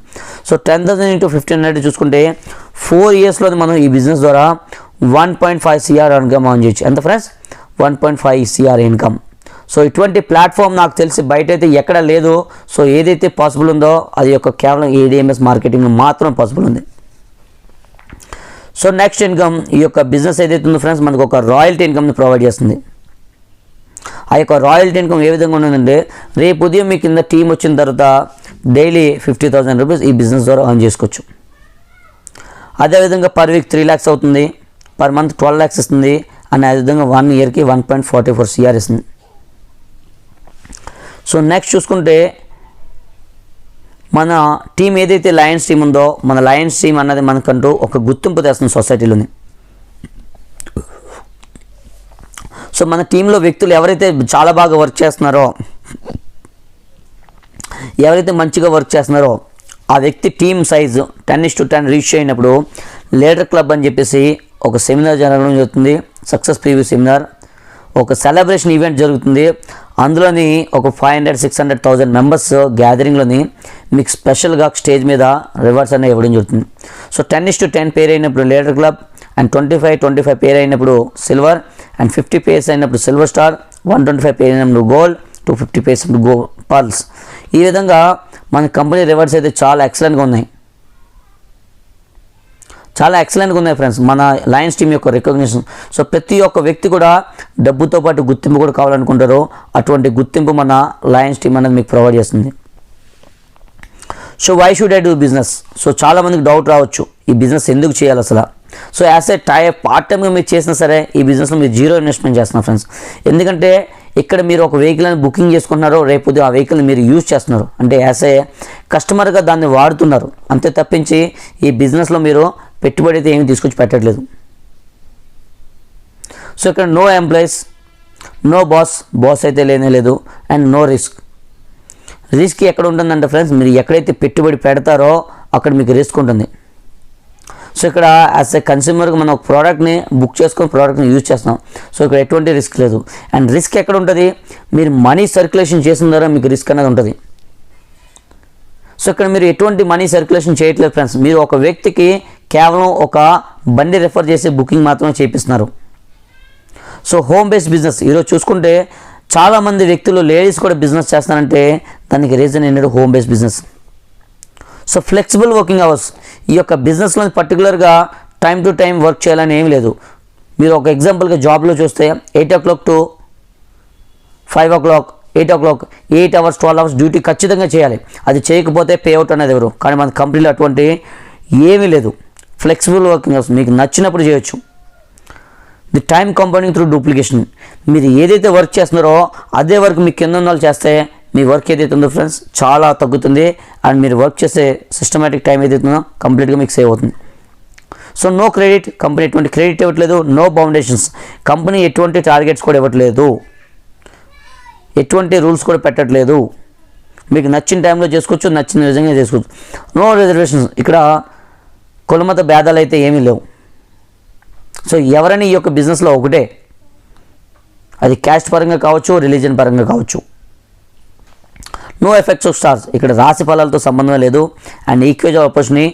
సో 10,000 ఇంటూ 1,500 చూసుకుంటే 4 ఇయర్స్లో మనం ఈ బిజినెస్ ద్వారా 1.5 CR ఇన్కమ్ ఆన్ చేయొచ్చు. ఎంత ఫ్రెండ్స్? 1.5 CR income. సో ఇటువంటి ప్లాట్ఫామ్ నాకు తెలిసి బయట అయితే ఎక్కడ లేదు. సో ఏదైతే పాసిబుల్ ఉందో అది యొక్క కేవలం ADMS మార్కెటింగ్ మాత్రం పాసిబుల్ ఉంది. సో నెక్స్ట్ ఇన్కమ్ ఈ యొక్క బిజినెస్ ఏదైతే ఉందో ఫ్రెండ్స్ మనకు ఒక రాయల్టీ ఇన్కమ్ని ప్రొవైడ్ చేస్తుంది. ఆ యొక్క రాయల్టీ ఇన్కమ్ ఏ విధంగా ఉంటుందంటే రేపు ఉదయం మీ కింద టీం వచ్చిన తర్వాత డైలీ 50,000 రూపీస్ ఈ బిజినెస్ ద్వారా ఎర్న్ చేసుకోవచ్చు. అదేవిధంగా పర్ వీక్ 3 lakhs అవుతుంది, పర్ మంత్ 12 lakhs ఇస్తుంది. అండ్ అదేవిధంగా 1 ఇయర్కి 1.44 CR ఇస్తుంది. సో నెక్స్ట్ చూసుకుంటే మన టీం ఏదైతే లయన్స్ టీం ఉందో మన లయన్స్ టీం అన్నది మనకంటూ ఒక గుర్తింపు తెస్తుంది సొసైటీలోని. సో మన టీంలో వ్యక్తులు ఎవరైతే చాలా బాగా వర్క్ చేస్తున్నారో, ఎవరైతే మంచిగా వర్క్ చేస్తున్నారో ఆ వ్యక్తి టీమ్ సైజు 10:10 రీచ్ అయినప్పుడు లీడర్ క్లబ్ అని చెప్పేసి ఒక సెమినార్ జరగడం జరుగుతుంది. సక్సెస్ ప్రివ్యూ సెమినార్, ఒక సెలబ్రేషన్ ఈవెంట్ జరుగుతుంది. అందులోని ఒక 500-600,000 మెంబర్స్ గ్యాదరింగ్లోని మీకు స్పెషల్గా స్టేజ్ మీద రివార్డ్స్ అనేవి ఇవ్వడం జరుగుతుంది. సో 10:10 పేర్ అయినప్పుడు లీడర్ క్లబ్, అండ్ 25 పేర్ అయినప్పుడు సిల్వర్, అండ్ 50 పేర్స్ అయినప్పుడు సిల్వర్ స్టార్, 125 పేర్ అయినప్పుడు గోల్డ్, 250 పేర్స్ అయినప్పుడు పర్ల్స్. ఈ విధంగా మన కంపెనీ రివార్డ్స్ అయితే చాలా ఎక్సలెంట్గా ఉన్నాయి, చాలా ఎక్సలెంట్గా ఉన్నాయి ఫ్రెండ్స్ మన లయన్స్ టీం యొక్క రికగ్నిషన్. సో ప్రతి ఒక్క వ్యక్తి కూడా డబ్బుతో పాటు గుర్తింపు కూడా కావాలనుకుంటారో అటువంటి గుర్తింపు మన లయన్స్ టీం అనేది మీకు ప్రొవైడ్ చేస్తుంది. So why should I do business? So చాలామందికి డౌట్ రావచ్చు ఈ బిజినెస్ ఎందుకు చేయాలి అసలు. సో యాజ్ ఏ పార్ట్ టైమ్గా మీరు చేసినా సరే ఈ బిజినెస్లో మీరు 0 ఇన్వెస్ట్మెంట్ చేస్తున్నారు ఫ్రెండ్స్. ఎందుకంటే ఇక్కడ మీరు ఒక వెహికల్ అని బుకింగ్ చేసుకుంటున్నారు, రేపు ఆ వెహికల్ని మీరు యూజ్ చేస్తున్నారు, అంటే యాజ్ ఏ కస్టమర్గా దాన్ని వాడుతున్నారు. అంతే తప్పించి ఈ బిజినెస్లో మీరు పెట్టుబడి అయితే ఏమి తీసుకొచ్చి పెట్టట్లేదు. సో ఇక్కడ నో ఎంప్లాయీస్, నో బాస్ అయితే లేనే లేదు, అండ్ నో రిస్క్ ఎక్కడ ఉంటుందంటే ఫ్రెండ్స్ మీరు ఎక్కడైతే పెట్టుబడి పెడతారో అక్కడ మీకు రిస్క్ ఉంటుంది. సో ఇక్కడ యాజ్ ఏ కన్స్యూమర్గా మనం ఒక ప్రోడక్ట్ని బుక్ చేసుకొని ప్రోడక్ట్ని యూజ్ చేస్తాం. సో ఇక్కడ ఎటువంటి రిస్క్ లేదు. అండ్ రిస్క్ ఎక్కడ ఉంటుంది? మీరు మనీ సర్క్యులేషన్ చేసిన ద్వారా మీకు రిస్క్ అనేది ఉంటుంది. సో ఇక్కడ మీరు ఎటువంటి మనీ సర్క్యులేషన్ చేయట్లేదు ఫ్రెండ్స్. మీరు ఒక వ్యక్తికి కేవలం ఒక బండి రెఫర్ చేసి బుకింగ్ మాత్రమే చేపిస్తున్నారు. సో హోమ్ బేస్డ్ బిజినెస్ ఈరోజు చూసుకుంటే చాలామంది వ్యక్తులు లేడీస్ కూడా బిజినెస్ చేస్తారంటే దానికి రీజన్ ఏంటంటే home based business. So flexible working hours ఈ యొక్క బిజినెస్లో పర్టికులర్గా టైం టు టైం వర్క్ చేయాలని ఏం లేదు. మీరు ఒక ఎగ్జాంపుల్గా జాబ్లో చూస్తే 8 o'clock to 5 o'clock, 8 o'clock 8 hours 12 hours duty ఖచ్చితంగా చేయాలి. అది చేయకపోతే పే అవుట్ అనేది ఎవరు. కానీ మన కంపెనీలో అటువంటి ఏమీ లేదు. ఫ్లెక్సిబుల్ వర్కింగ్ అవర్స్ మీకు నచ్చినప్పుడు చేయొచ్చు. The time compounding through duplication. మీరు ఏదైతే వర్క్ చేస్తున్నారో అదే వర్క్ మీకు కింద ఉన్న వాళ్ళు చేస్తే మీ వర్క్ ఏదైతే ఉందో ఫ్రెండ్స్ చాలా తగ్గుతుంది. అండ్ మీరు వర్క్ చేసే సిస్టమేటిక్ టైం ఏదైతే ఉందో కంప్లీట్గా మీకు సేవ్ అవుతుంది. సో నో క్రెడిట్, కంపెనీ ఎటువంటి క్రెడిట్ ఇవ్వట్లేదు. నో బౌండేషన్స్, కంపెనీ ఎటువంటి టార్గెట్స్ కూడా ఇవ్వట్లేదు, ఎటువంటి రూల్స్ కూడా పెట్టట్లేదు. మీకు నచ్చిన టైంలో చేసుకోవచ్చు, నచ్చిన విధంగా చేసుకోవచ్చు. నో రిజర్వేషన్స్, ఇక్కడ కులమత భేదాలు అయితే ఏమీ లేవు. సో ఎవరైనా ఈ యొక్క బిజినెస్లో ఒకటే, అది క్యాస్ట్ పరంగా కావచ్చు, రిలీజన్ పరంగా కావచ్చు. నో ఎఫెక్ట్స్ ఆఫ్ స్టార్స్, ఇక్కడ రాశి ఫలాలతో సంబంధం లేదు. అండ్ ఈక్వేజ్ ఆపర్చునిటీ,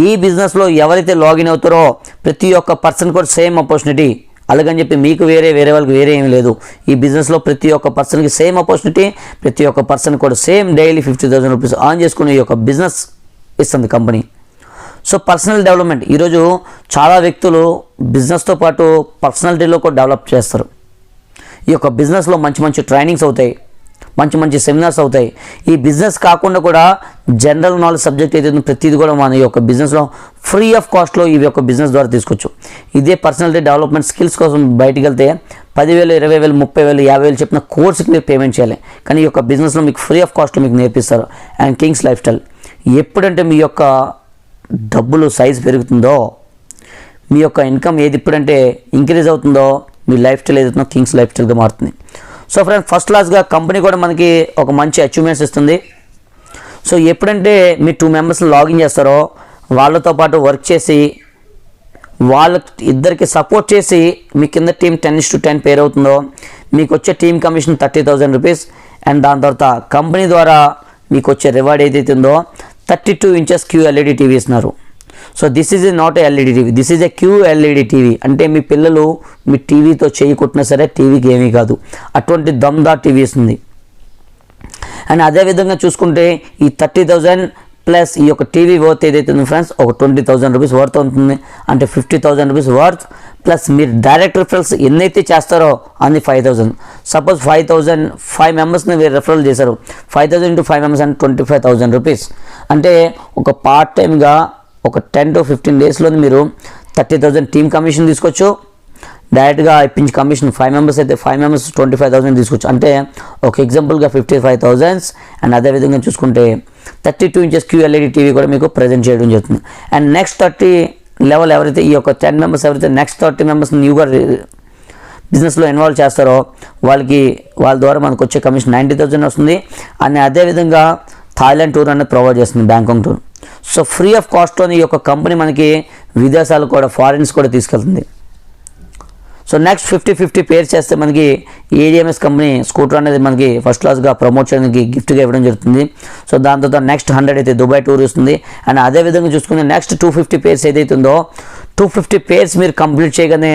ఈ బిజినెస్లో ఎవరైతే లాగిన్ అవుతారో ప్రతి ఒక్క పర్సన్ కూడా సేమ్ ఆపర్చునిటీ. అలాగని చెప్పి మీకు వేరే వాళ్ళకి వేరే ఏమీ లేదు. ఈ బిజినెస్లో ప్రతి ఒక్క పర్సన్కి సేమ్ ఆపర్చునిటీ, ప్రతి ఒక్క పర్సన్ కూడా సేమ్ డైలీ 50,000 రూపీస్ ఆన్ చేసుకుని ఈ యొక్క బిజినెస్ ఇస్తుంది కంపెనీ. సో పర్సనల్ డెవలప్మెంట్, ఈరోజు చాలా వ్యక్తులు బిజినెస్తో పాటు పర్సనాలిటీలో కూడా డెవలప్ చేస్తారు. ఈ యొక్క బిజినెస్లో మంచి ట్రైనింగ్స్ అవుతాయి, మంచి సెమినార్స్ అవుతాయి. ఈ బిజినెస్ కాకుండా కూడా జనరల్ నాలెడ్జ్ సబ్జెక్ట్ ఏదైతే ప్రతిదీ కూడా మన ఈ యొక్క బిజినెస్లో ఫ్రీ ఆఫ్ కాస్ట్లో ఈ యొక్క బిజినెస్ ద్వారా తీసుకోవచ్చు. ఇదే పర్సనాలిటీ డెవలప్మెంట్ స్కిల్స్ కోసం బయటికి వెళ్తే 10,000, 20,000, 30,000, 50,000 చెప్పిన కోర్సుకి మీరు పేమెంట్ చేయాలి. కానీ ఈ యొక్క బిజినెస్లో మీకు ఫ్రీ ఆఫ్ కాస్ట్లో మీకు నేర్పిస్తారు. అండ్ కింగ్స్ లైఫ్ స్టైల్, ఎప్పుడంటే మీ యొక్క డబ్బులు సైజ్ పెరుగుతుందో, మీ యొక్క ఇన్కమ్ ఏది ఎప్పుడంటే ఇంక్రీజ్ అవుతుందో, మీ లైఫ్ స్టైల్ ఏదైతుందో కింగ్స్ లైఫ్ స్టైల్గా మారుతుంది. సో ఫ్రెండ్స్, ఫస్ట్ క్లాస్గా కంపెనీ కూడా మనకి ఒక మంచి అచీవ్మెంట్స్ ఇస్తుంది. సో ఎప్పుడంటే మీరు 2 మెంబర్స్ని లాగిన్ చేస్తారో, వాళ్ళతో పాటు వర్క్ చేసి ఇద్దరికి సపోర్ట్ చేసి మీ కింద టీం 10:10 పేర్ అవుతుందో, మీకు వచ్చే టీం కమిషన్ 30,000 రూపీస్. అండ్ దాని తర్వాత కంపెనీ ద్వారా మీకు వచ్చే రివార్డ్ ఏదైతే ఉందో 32 ఇంచెస్ QLED టీవీ ఇస్తున్నారు. So this is not LED TV, this is QLED TV. అంటే మీ పిల్లలు మీ టీవీతో చేయి కొట్టినా సరే టీవీకి ఏమీ కాదు, అటువంటి దమ్దార్ టీవీ ఇస్తుంది. అండ్ అదేవిధంగా చూసుకుంటే ఈ 30,000 ప్లస్ ఈ యొక్క టీవీ వర్త్ ఏదైతే ఉంది ఫ్రెండ్స్, ఒక 20,000 రూపీస్ వర్త్ అవుతుంది. అంటే 50,000 రూపీస్ వర్త్ ప్లస్ మీరు డైరెక్ట్ రిఫరల్స్ ఎన్నైతే చేస్తారో అన్ని 5,000. సపోజ్ 5 మెంబర్స్ని మీరు రిఫరల్ చేశారు, 5,000 into 5 మెంబర్స్ అంటే 25,000 రూపీస్. అంటే ఒక పార్ట్ టైమ్గా ఒక 10 to 15 డేస్లో మీరు 30,000 టీమ్ కమిషన్ తీసుకోవచ్చు. డైరెక్ట్గా ఇప్పించి కమిషన్ 5 మెంబర్స్ అయితే 5 మెంబర్స్ 25,000 తీసుకోవచ్చు. అంటే ఒక ఎగ్జాంపుల్గా 55,000. అండ్ అదేవిధంగా చూసుకుంటే 32 ఇంచెస్ QLED టీవీ కూడా మీకు ప్రజెంట్ చేయడం జరుగుతుంది. అండ్ నెక్స్ట్ 30 లెవెల్ ఎవరైతే ఈ యొక్క 10 మెంబర్స్ ఎవరైతే నెక్స్ట్ 30 మెంబర్స్ న్యూగా బిజినెస్లో ఇన్వాల్వ్ చేస్తారో వాళ్ళ ద్వారా మనకు వచ్చే కమిషన్ 90,000 వస్తుంది. అండ్ అదేవిధంగా థాయిలాండ్ టూర్ అనేది ప్రొవైడ్ చేస్తుంది, Bangkok tour. So free of కాస్ట్లోని ఈ యొక్క కంపెనీ మనకి విదేశాలు కూడా ఫారిన్స్ కూడా తీసుకెళ్తుంది. సో నెక్స్ట్ 50-50 పేర్ చేస్తే మనకి ADMS కంపెనీ స్కూటర్ అనేది మనకి ఫస్ట్ క్లాస్గా ప్రమోట్ చేయడానికి గిఫ్ట్గా ఇవ్వడం జరుగుతుంది. సో దాని తర్వాత నెక్స్ట్ 100 అయితే దుబాయ్ టూర్ ఇస్తుంది. అండ్ అదేవిధంగా చూసుకుంటే నెక్స్ట్ 250 పేర్స్ ఏదైతే ఉందో 250 పేర్స్ మీరు కంప్లీట్ చేయగానే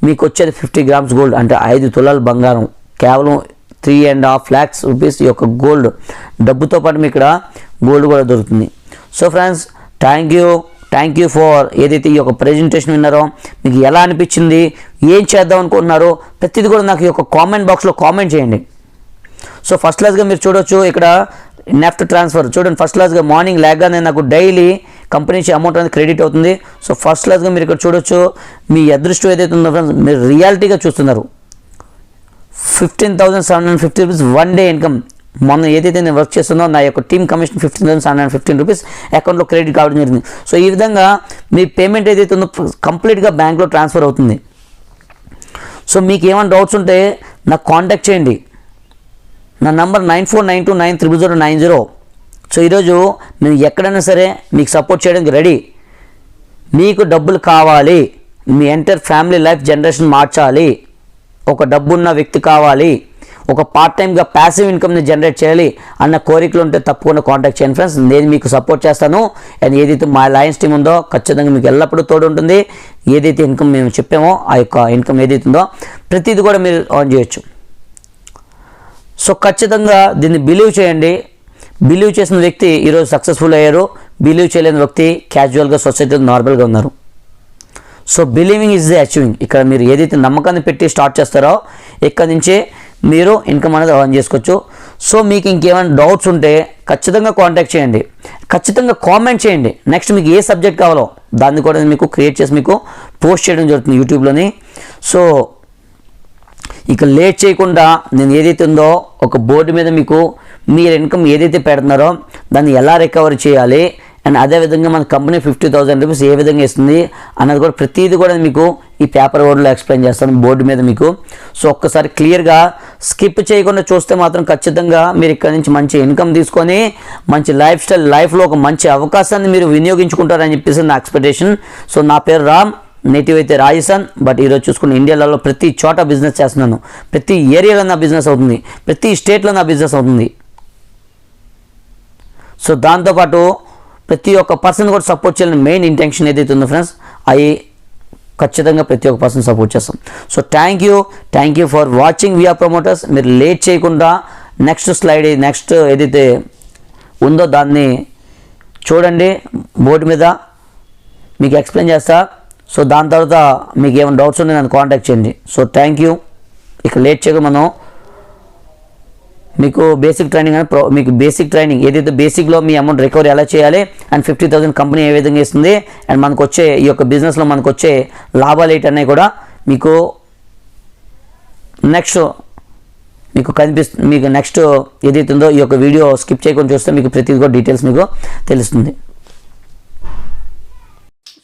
మీకు వచ్చేది 50 గ్రామ్స్ గోల్డ్, అంటే 5 తులాల బంగారం, కేవలం 3.5 lakhs రూపీస్ ఈ యొక్క గోల్డ్ డబ్బుతో పాటు మీకు ఇక్కడ గోల్డ్ కూడా దొరుకుతుంది. So friends, thank you for ఏదైతే ఈ యొక్క ప్రెజెంటేషన్ విన్నారో మీకు ఎలా అనిపించింది, ఏం చేద్దాం అనుకుంటున్నారో ప్రతిదీ కూడా నాకు ఈ యొక్క కామెంట్ బాక్స్లో కామెంట్ చేయండి. సో ఫస్ట్ క్లాస్గా మీరు చూడొచ్చు ఇక్కడ నెఫ్ట్ ట్రాన్స్ఫర్ చూడండి. ఫస్ట్ క్లాస్గా మార్నింగ్ లేగానే నాకు డైలీ కంపెనీ నుంచి అమౌంట్ అనేది క్రెడిట్ అవుతుంది. సో ఫస్ట్ క్లాస్గా మీరు ఇక్కడ చూడొచ్చు, మీ అదృష్టం ఏదైతే ఉందో ఫ్రెండ్స్ మీరు రియాలిటీగా చూస్తున్నారు. 15,750 రూపీస్ 1 day ఇన్కమ్. మొన్న ఏదైతే నేను వర్క్ చేస్తుందో నా యొక్క టీమ్ కమిషన్ 15,715 రూపీస్ అకౌంట్లో క్రెడిట్ కావడం జరిగింది. సో ఈ విధంగా మీ పేమెంట్ ఏదైతే ఉందో కంప్లీట్గా బ్యాంక్లో ట్రాన్స్ఫర్ అవుతుంది. సో మీకు ఏమైనా డౌట్స్ ఉంటే నాకు కాంటాక్ట్ చేయండి. నా నంబర్ 9492900090. సో ఈరోజు నేను ఎక్కడైనా సరే మీకు సపోర్ట్ చేయడానికి రెడీ. మీకు డబ్బులు కావాలి, మీ ఎంటైర్ ఫ్యామిలీ లైఫ్ జనరేషన్ మార్చాలి, ఒక డబ్బున్న వ్యక్తి కావాలి, ఒక పార్ట్ టైమ్గా ప్యాసివ్ ఇన్కమ్ని జనరేట్ చేయాలి అన్న కోరికలు ఉంటే తప్పకుండా కాంటాక్ట్ చేయండి ఫ్రెండ్స్. నేను మీకు సపోర్ట్ చేస్తాను. అండ్ ఏదైతే మా లయన్స్ టీమ్ ఉందో ఖచ్చితంగా మీకు ఎల్లప్పుడూ తోడు ఉంటుంది. ఏదైతే ఇన్కమ్ మేము చెప్పామో ఆ యొక్క ఇన్కమ్ ఏదైతే ఉందో ప్రతిదీ కూడా మీరు ఆన్ చేయొచ్చు. సో ఖచ్చితంగా దీన్ని బిలీవ్ చేయండి. బిలీవ్ చేసిన వ్యక్తి ఈరోజు సక్సెస్ఫుల్ అయ్యారు, బిలీవ్ చేయలేని వ్యక్తి క్యాజువల్గా సొసైటీలో నార్మల్గా ఉన్నారు. So believing is the achieving. ఇక్కడ మీరు ఏదైతే నమ్మకాన్ని పెట్టి స్టార్ట్ చేస్తారో ఇక్కడి నుంచే మీరు ఇన్కమ్ అనేది అర్న్ చేసుకోవచ్చు. సో మీకు ఇంకేమైనా డౌట్స్ ఉంటే ఖచ్చితంగా కాంటాక్ట్ చేయండి, ఖచ్చితంగా కామెంట్ చేయండి. నెక్స్ట్ మీకు ఏ సబ్జెక్ట్ కావాలో దాన్ని కూడా మీకు క్రియేట్ చేసి మీకు పోస్ట్ చేయడం జరుగుతుంది యూట్యూబ్లోని. సో ఇక లేట్ చేయకుండా నేను ఏదైతే ఉందో ఒక బోర్డు మీద మీకు మీరు ఇన్కమ్ ఏదైతే పెడుతున్నారో దాన్ని ఎలా రికవరీ చేయాలి, అండ్ అదేవిధంగా మన కంపెనీ 50,000 రూపీస్ ఏ విధంగా ఇస్తుంది అన్నది కూడా ప్రతిదీ కూడా మీకు ఈ పేపర్ వర్డ్లో ఎక్స్ప్లెయిన్ చేస్తాను బోర్డు మీద మీకు. సో ఒక్కసారి క్లియర్గా స్కిప్ చేయకుండా చూస్తే మాత్రం ఖచ్చితంగా మీరు ఇక్కడ నుంచి మంచి ఇన్కమ్ తీసుకొని మంచి లైఫ్ స్టైల్ లైఫ్లో ఒక మంచి అవకాశాన్ని మీరు వినియోగించుకుంటారని చెప్పేసి నా ఎక్స్పెక్టేషన్. సో నా పేరు రామ్, నేటివ్ అయితే రాజస్థాన్, బట్ ఈరోజు చూసుకుని ఇండియాలో ప్రతి చోట బిజినెస్ చేస్తున్నాను. ప్రతి ఏరియాలో నా బిజినెస్ అవుతుంది, ప్రతి స్టేట్లో నా బిజినెస్ అవుతుంది. సో దాంతోపాటు ప్రతి ఒక్క పర్సన్ కూడా సపోర్ట్ చేయాలని మెయిన్ ఇంటెన్షన్ ఏదైతే ఉందో ఫ్రెండ్స్, అవి ఖచ్చితంగా ప్రతి ఒక్క పర్సన్ సపోర్ట్ చేస్తాం. So thank you for watching VR promoters. మీరు లేట్ చేయకుండా నెక్స్ట్ స్లైడ్ నెక్స్ట్ ఏదైతే ఉందో దాన్ని చూడండి, బోర్డు మీద మీకు ఎక్స్ప్లెయిన్ చేస్తా. సో దాని తర్వాత మీకు ఏమైనా డౌట్స్ ఉంటే నన్ను కాంటాక్ట్ చేయండి. So thank you. ఇక లేట్ చేయకుండా మనం మీకు బేసిక్ ట్రైనింగ్ అని మీకు బేసిక్ ట్రైనింగ్ ఏదైతే బేసిక్లో మీ అమౌంట్ రికవరీ ఎలా చేయాలి అండ్ 50,000 కంపెనీ ఏ విధంగా ఇస్తుంది అండ్ మనకు వచ్చే ఈ యొక్క బిజినెస్లో మనకు వచ్చే లాభాలు ఏంటనే కూడా మీకు నెక్స్ట్ మీకు నెక్స్ట్ ఏదైతే ఉందో ఈ యొక్క వీడియో స్కిప్ చేయకుండా చూస్తే మీకు ప్రతిదీ కూడా డీటెయిల్స్ మీకు తెలుస్తుంది.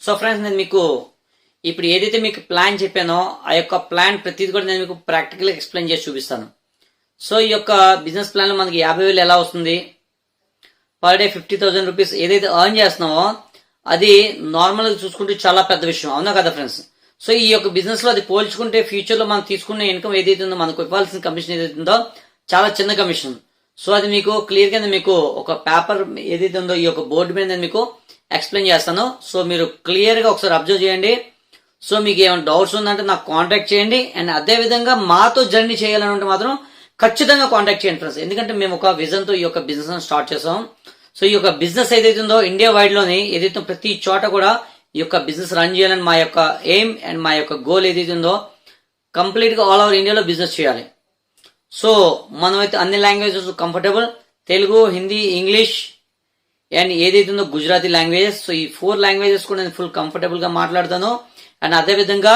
సో ఫ్రెండ్స్, నేను మీకు ఇప్పుడు ఏదైతే మీకు ప్లాన్ చెప్పానో ఆ యొక్క ప్లాన్ ప్రతిదీ కూడా నేను మీకు ప్రాక్టికల్గా ఎక్స్ప్లెయిన్ చేసి చూపిస్తాను. సో ఈ యొక్క బిజినెస్ ప్లాన్లో మనకి 50,000 ఎలా వస్తుంది, పర్ డే 50,000 రూపీస్ ఏదైతే ఎర్న్ చేస్తున్నామో అది నార్మల్గా చూసుకుంటే చాలా పెద్ద విషయం, అవునా కదా ఫ్రెండ్స్? సో ఈ యొక్క బిజినెస్లో అది పోల్చుకుంటే ఫ్యూచర్లో మనం తీసుకునే ఇన్కమ్ ఏదైతే ఉందో మనకు ఇవ్వాల్సిన కమిషన్ ఏదైతే ఉందో చాలా చిన్న కమిషన్. సో అది మీకు క్లియర్గా మీకు ఒక పేపర్ ఏదైతే ఉందో ఈ యొక్క బోర్డు మీద నేను మీకు ఎక్స్ప్లెయిన్ చేస్తాను. సో మీరు క్లియర్గా ఒకసారి అబ్జర్వ్ చేయండి. సో మీకు ఏమైనా డౌట్స్ ఉందంటే నాకు కాంటాక్ట్ చేయండి. అండ్ అదేవిధంగా మాతో జర్నీ చేయాలనుకుంటే మాత్రం ఖచ్చితంగా కాంటాక్ట్ చేయండి ఫ్రెండ్స్. ఎందుకంటే మేము ఒక విజన్తో ఈ యొక్క బిజినెస్ స్టార్ట్ చేసాం. సో ఈ యొక్క బిజినెస్ ఏదైతే ఉందో ఇండియా వైడ్ లోని ఏదైతే ప్రతి చోట కూడా ఈ యొక్క బిజినెస్ రన్ చేయాలని మా యొక్క ఎయిమ్ అండ్ మా యొక్క గోల్ ఏదైతే ఉందో కంప్లీట్ గా ఆల్ ఓవర్ ఇండియాలో బిజినెస్ చేయాలి. సో మనమైతే అన్ని languages comfortable, Telugu, Hindi, English and ఏదైతే ఉందో గుజరాతీ లాంగ్వేజెస్. సో ఈ 4 లాంగ్వేజెస్ కూడా నేను ఫుల్ కంఫర్టబుల్ గా మాట్లాడతాను. అండ్ అదే విధంగా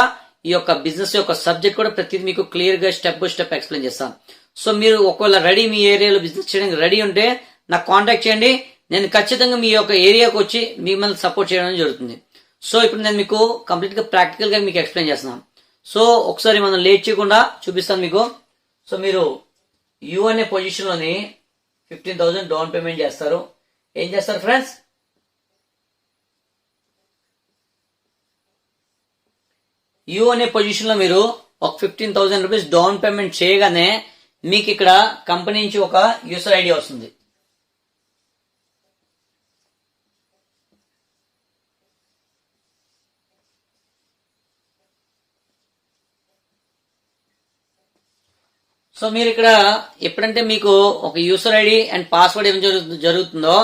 ఈ యొక్క బిజినెస్ యొక్క సబ్జెక్ట్ కూడా ప్రతిదీ మీకు క్లియర్ గా స్టెప్ బై స్టెప్ ఎక్స్ప్లెయిన్ చేస్తాను. సో మీరు ఒకవేళ రెడీ మీ ఏరియాలో బిజినెస్ చేయడానికి రెడీ ఉంటే నాకు కాంటాక్ట్ చేయండి. నేను ఖచ్చితంగా మీ యొక్క ఏరియాకి వచ్చి మిమ్మల్ని సపోర్ట్ చేయడం జరుగుతుంది. సో ఇప్పుడు నేను మీకు కంప్లీట్ గా ప్రాక్టికల్ గా మీకు ఎక్స్ప్లెయిన్ చేస్తున్నాను. సో ఒకసారి మనం లేట్ చేయకుండా చూపిస్తాను మీకు. సో మీరు యూ అనే పొజిషన్ లోని 15,000 డౌన్ పేమెంట్ చేస్తారు. ఏం చేస్తారు ఫ్రెండ్స్? యూ అనే పొజిషన్ లో మీరు ఒక 15,000 రూపీస్ డౌన్ పేమెంట్ చేయగానే మీకు ఇక్కడ కంపెనీ నుంచి ఒక యూసర్ ఐడి వస్తుంది. సో మీరు ఇక్కడ ఎప్పుడంటే మీకు ఒక యూసర్ ఐడి అండ్ పాస్వర్డ్ ఏం జరుగుతుందో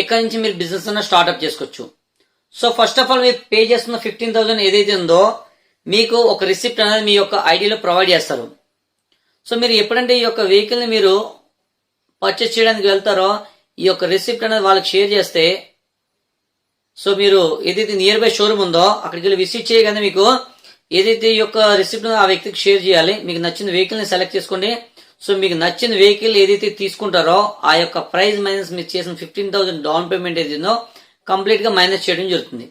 ఇక్కడ నుంచి మీరు బిజినెస్ అన్న స్టార్ట్అప్ చేసుకోవచ్చు. సో ఫస్ట్ ఆఫ్ ఆల్ మీరు పే చేస్తున్న 15,000 ఏదైతే ఉందో మీకు ఒక రిసిప్ట్ అనేది మీ యొక్క ఐడిలో ప్రొవైడ్ చేస్తారు. సో మీరు ఎప్పుడంటే ఈ యొక్క వెహికల్ని మీరు పర్చేస్ చేయడానికి వెళ్తారో ఈ యొక్క రిసిప్ట్ అనేది వాళ్ళకి షేర్ చేస్తే, సో మీరు ఏదైతే నియర్ బై షోరూమ్ ఉందో అక్కడికి వెళ్ళి విజిట్ చేయగానే మీకు ఏదైతే ఈ యొక్క రిసిప్ట్ ఆ వ్యక్తికి షేర్ చేయాలి. మీకు నచ్చిన వెహికల్ని సెలెక్ట్ చేసుకోండి. సో మీకు నచ్చిన వెహికల్ ఏదైతే తీసుకుంటారో ఆ యొక్క ప్రైస్ మైనస్ మీరు చేసిన 15,000 డౌన్ పేమెంట్ ఏదైందో కంప్లీట్ గా మైనస్ చేయడం జరుగుతుంది.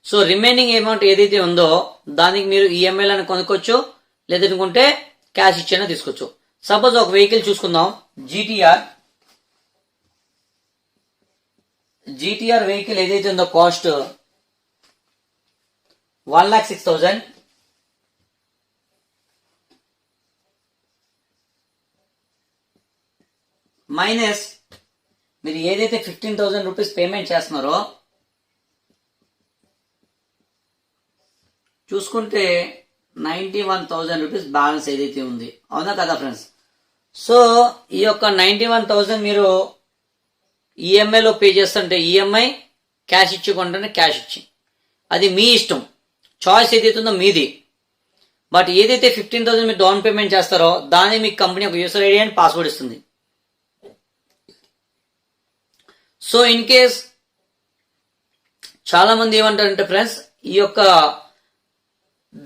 సో రిమైనింగ్ అమౌంట్ ఏదైతే ఉందో దానికి మీరు ఈఎంఐలను కొనుక్కోవచ్చు, లేదనుకుంటే క్యాష్ ఇచ్చైనా తీసుకోవచ్చు. సపోజ్ ఒక వెహికల్ చూసుకుందాం, జీటీఆర్ వెహికల్ ఏదైతే ఉందో కాస్ట్ 1,06,000. మైనస్ మీరు ఏదైతే 15,000 రూపీస్ పేమెంట్ చేస్తున్నారో చూసుకుంటే 91,000 రూపీస్ బ్యాలెన్స్ ఏదైతే ఉంది, అవునా కదా ఫ్రెండ్స్? సో ఈ యొక్క 91,000 మీరు ఈఎంఐలో పే చేస్తుంటే ఈఎంఐ, క్యాష్ ఇచ్చి కొంటే క్యాష్ ఇచ్చి, అది మీ ఇష్టం, చాయిస్ ఏదైతే ఉందో మీది. బట్ ఏదైతే 15,000 మీరు డౌన్ పేమెంట్ చేస్తారో దాన్ని మీకు కంపెనీ ఒక యూసర్ ఐడి అండ్ పాస్వర్డ్ ఇస్తుంది. సో ఇన్ కేస్ చాలా మంది ఏమంటారంటే ఫ్రెండ్స్, ఈ యొక్క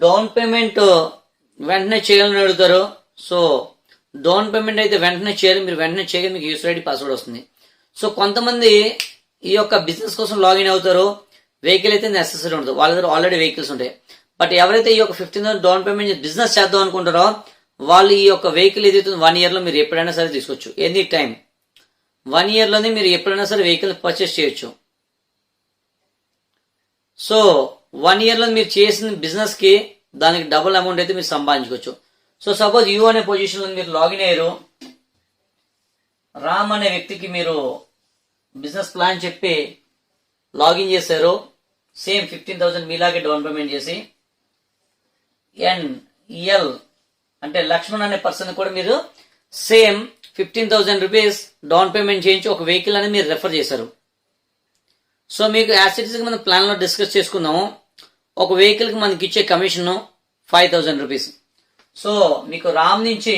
డౌన్ పేమెంట్ వెంటనే చేయాలని అడుగుతారు. సో డౌన్ పేమెంట్ అయితే వెంటనే చేయాలి, మీరు వెంటనే చేయగా మీకు యూసర్ ఐడి పాస్వర్డ్ వస్తుంది. సో కొంతమంది ఈ యొక్క బిజినెస్ కోసం లాగిన్ అవుతారు, వెహికల్ అయితే నెసెసరీ ఉండదు, వాళ్ళ దగ్గర ఆల్రెడీ వెహికల్స్ ఉంటాయి. బట్ ఎవరైతే ఈ యొక్క 15,000 డౌన్ పేమెంట్ బిజినెస్ చేద్దాం అనుకుంటారో వాళ్ళు ఈ యొక్క వెహికల్ ఏదైతే 1 year లో మీరు ఎప్పుడైనా సరే తీసుకోవచ్చు. ఎనీ టైం 1 year లోనే మీరు ఎప్పుడైనా సరే వెహికల్ పర్చేస్ చేయొచ్చు. సో 1 year లో మీరు చేసిన బిజినెస్ కి దానికి డబుల్ అమౌంట్ అయితే మీరు సంపాదించుకోవచ్చు. సో సపోజ్ యూ అనే పొజిషన్ లో మీరు లాగిన్ అయ్యారు, రామ్ అనే వ్యక్తికి మీరు బిజినెస్ ప్లాన్ చెప్పి లాగిన్ చేశారు, సేమ్ 15,000 మీలాగే డౌన్ పేమెంట్ చేసి, ఎల్ అంటే లక్ష్మణ్ అనే పర్సన్ కూడా మీరు సేమ్ 15,000 రూపీస్ డౌన్ పేమెంట్ చేయించి ఒక వెహికల్ అనేది మీరు రెఫర్ చేశారు. సో మీకు యాసిడ్స్ మనం ప్లాన్ లో డిస్కస్ చేసుకుందాము. ఒక వెహికల్ కి మనకి ఇచ్చే కమిషన్ 5,000 రూపీస్. సో మీకు రామ్ నుంచి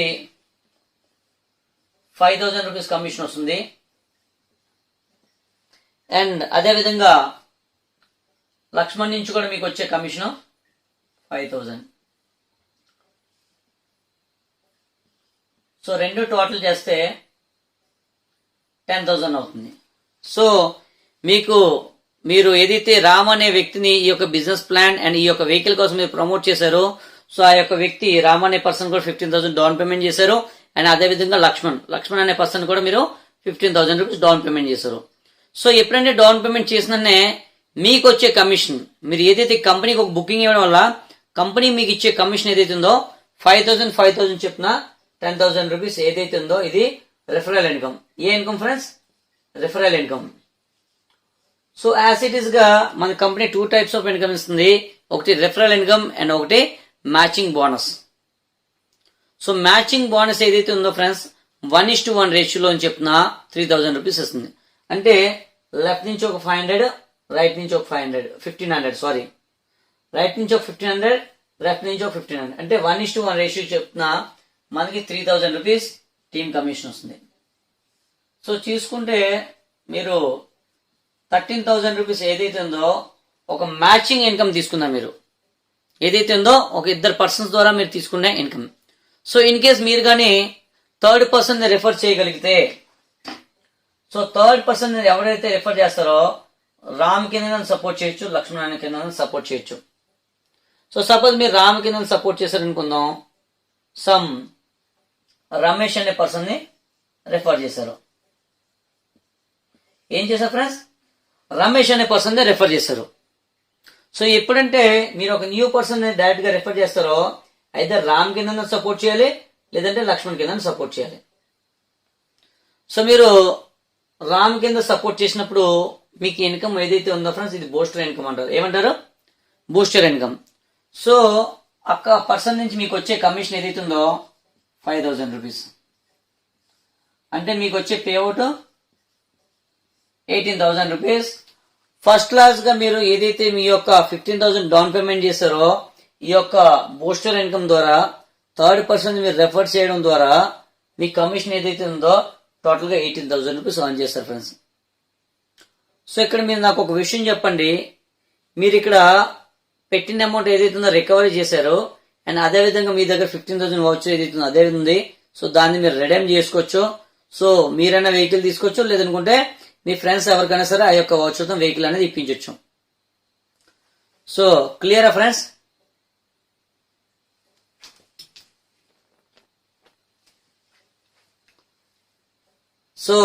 5,000 రూపీస్ కమిషన్ వస్తుంది. అండ్ అదే విధంగా లక్ష్మణ్ నుంచి కూడా మీకు వచ్చే కమిషన్ 5,000. సో రెండు టోటల్ చేస్తే 10,000 అవుతుంది. సో మీరు ఏదైతే రామ్ అనే వ్యక్తిని ఈ యొక్క బిజినెస్ ప్లాన్ అండ్ ఈ యొక్క వెహికల్ కోసం మీరు ప్రమోట్ చేశారో, సో ఆ యొక్క వ్యక్తి రామ్ అనే పర్సన్ కూడా 15,000 డౌన్ పేమెంట్ చేశారు. అండ్ అదే విధంగా లక్ష్మణ్ అనే పర్సన్ కూడా మీరు 15,000 రూపీస్ డౌన్ పేమెంట్ చేశారు. సో ఎప్పుడంటే డౌన్ పేమెంట్ చేసిననే మీకు వచ్చే కమిషన్, మీరు ఏదైతే కంపెనీకి ఒక బుకింగ్ ఇవ్వడం వల్ల కంపెనీ మీకు ఇచ్చే కమిషన్ ఏదైతే ఉందో 5,000 చెప్పిన 10,000 రూపీస్ ఏదైతే ఉందో ఇది referral income. A income friends? Referral income. So as it is గా మన కంపెనీ 2 టైప్స్ ఆఫ్ ఇన్కమ్ ఇస్తుంది. ఒకటి రిఫరల్ ఇన్కమ్ అండ్ ఒకటి matching bonus. So matching bonus ఏదైతే ఉందో ఫ్రెండ్స్ 1:1 రేషియోలో అని చెప్పిన 3,000 రూపీస్ ఇస్తుంది. అంటే లెఫ్ట్ నుంచి ఒక 500, రైట్ నుంచి ఒక 1,500 సారీ, రైట్ నుంచి ఒక 1,500, లెఫ్ట్ నుంచి ఒక 1,500, అంటే 1:1 రేషియో చెప్తున్నా మనకి 3,000 రూపీస్ టీమ్ కమిషన్ వస్తుంది. సో చూసుకుంటే మీరు 13,000 రూపీస్ ఏదైతే ఉందో ఒక మ్యాచింగ్ ఇన్కమ్ తీసుకున్నా, మీరు ఏదైతే ఉందో ఒక ఇద్దరు పర్సన్స్ ద్వారా మీరు తీసుకునే ఇన్కమ్. సో ఇన్ కేస్ మీరు కానీ థర్డ్ పర్సన్ ని రెఫర్ చేయగలిగితే, సో థర్డ్ పర్సన్ ఎవరైతే రెఫర్ చేస్తారో రామ్ కింద సపోర్ట్ చేయొచ్చు, లక్ష్మణ్ కింద సపోర్ట్ చేయొచ్చు. సో సపోజ్ మీరు రామ్ కింద సపోర్ట్ చేశారనుకుందాం, సమ్ రమేష్ అనే పర్సన్ ని రెఫర్ చేశారు. ఏం చేశారు ఫ్రెండ్స్? రమేష్ అనే పర్సన్ ని రెఫర్ చేశారు. సో ఎప్పుడంటే మీరు ఒక న్యూ పర్సన్ ని డైరెక్ట్ గా రెఫర్ చేస్తారో అయితే రామ్ కింద సపోర్ట్ చేయాలి, లేదంటే లక్ష్మణ్ కింద సపోర్ట్ చేయాలి. సో మీరు రామ్ కింద సపోర్ట్ చేసినప్పుడు మీకు ఇన్కమ్ ఏదైతే ఉందో ఫ్రెండ్స్ ఇది బూస్టర్ ఇన్కమ్ అంటారు. ఏమంటారు? Booster income. సో అక్క పర్సన్ నుంచి మీకు వచ్చే కమిషన్ ఏదైతే ఉందో 5,000 రూపీస్, అంటే మీకు వచ్చే పేఅవుట్ 18,000 రూపీస్. ఫస్ట్ క్లాస్ గా మీరు ఏదైతే మీ యొక్క 15,000 డౌన్ పేమెంట్ చేశారో ఈ యొక్క బూస్టర్ ఇన్కమ్ ద్వారా థర్డ్ పర్సన్ మీరు రెఫర్ చేయడం ద్వారా మీ కమిషన్ ఏదైతే ఉందో టోటల్ గా 18,000 రూపీస్ అర్న్ చేస్తారు ఫ్రెండ్స్. సో ఇక్కడ మీరు నాకు ఒక విషయం చెప్పండి, మీరు ఇక్కడ పెట్టిన అమౌంట్ ఏదైతే ఉందో రికవరీ చేశారో అండ్ అదే విధంగా మీ దగ్గర 15,000 వౌచర్ ఏదైతే ఉందో అదే ఉంది. సో దాన్ని మీరు రిడీమ్ చేసుకోవచ్చు. సో మీరైనా వెహికల్ తీసుకోవచ్చు, లేదనుకుంటే మీ ఫ్రెండ్స్ ఎవరికైనా సరే ఆ యొక్క వౌచర్తో వెహికల్ అనేది ఇప్పించవచ్చు. సో క్లియరా ఫ్రెండ్స్? సో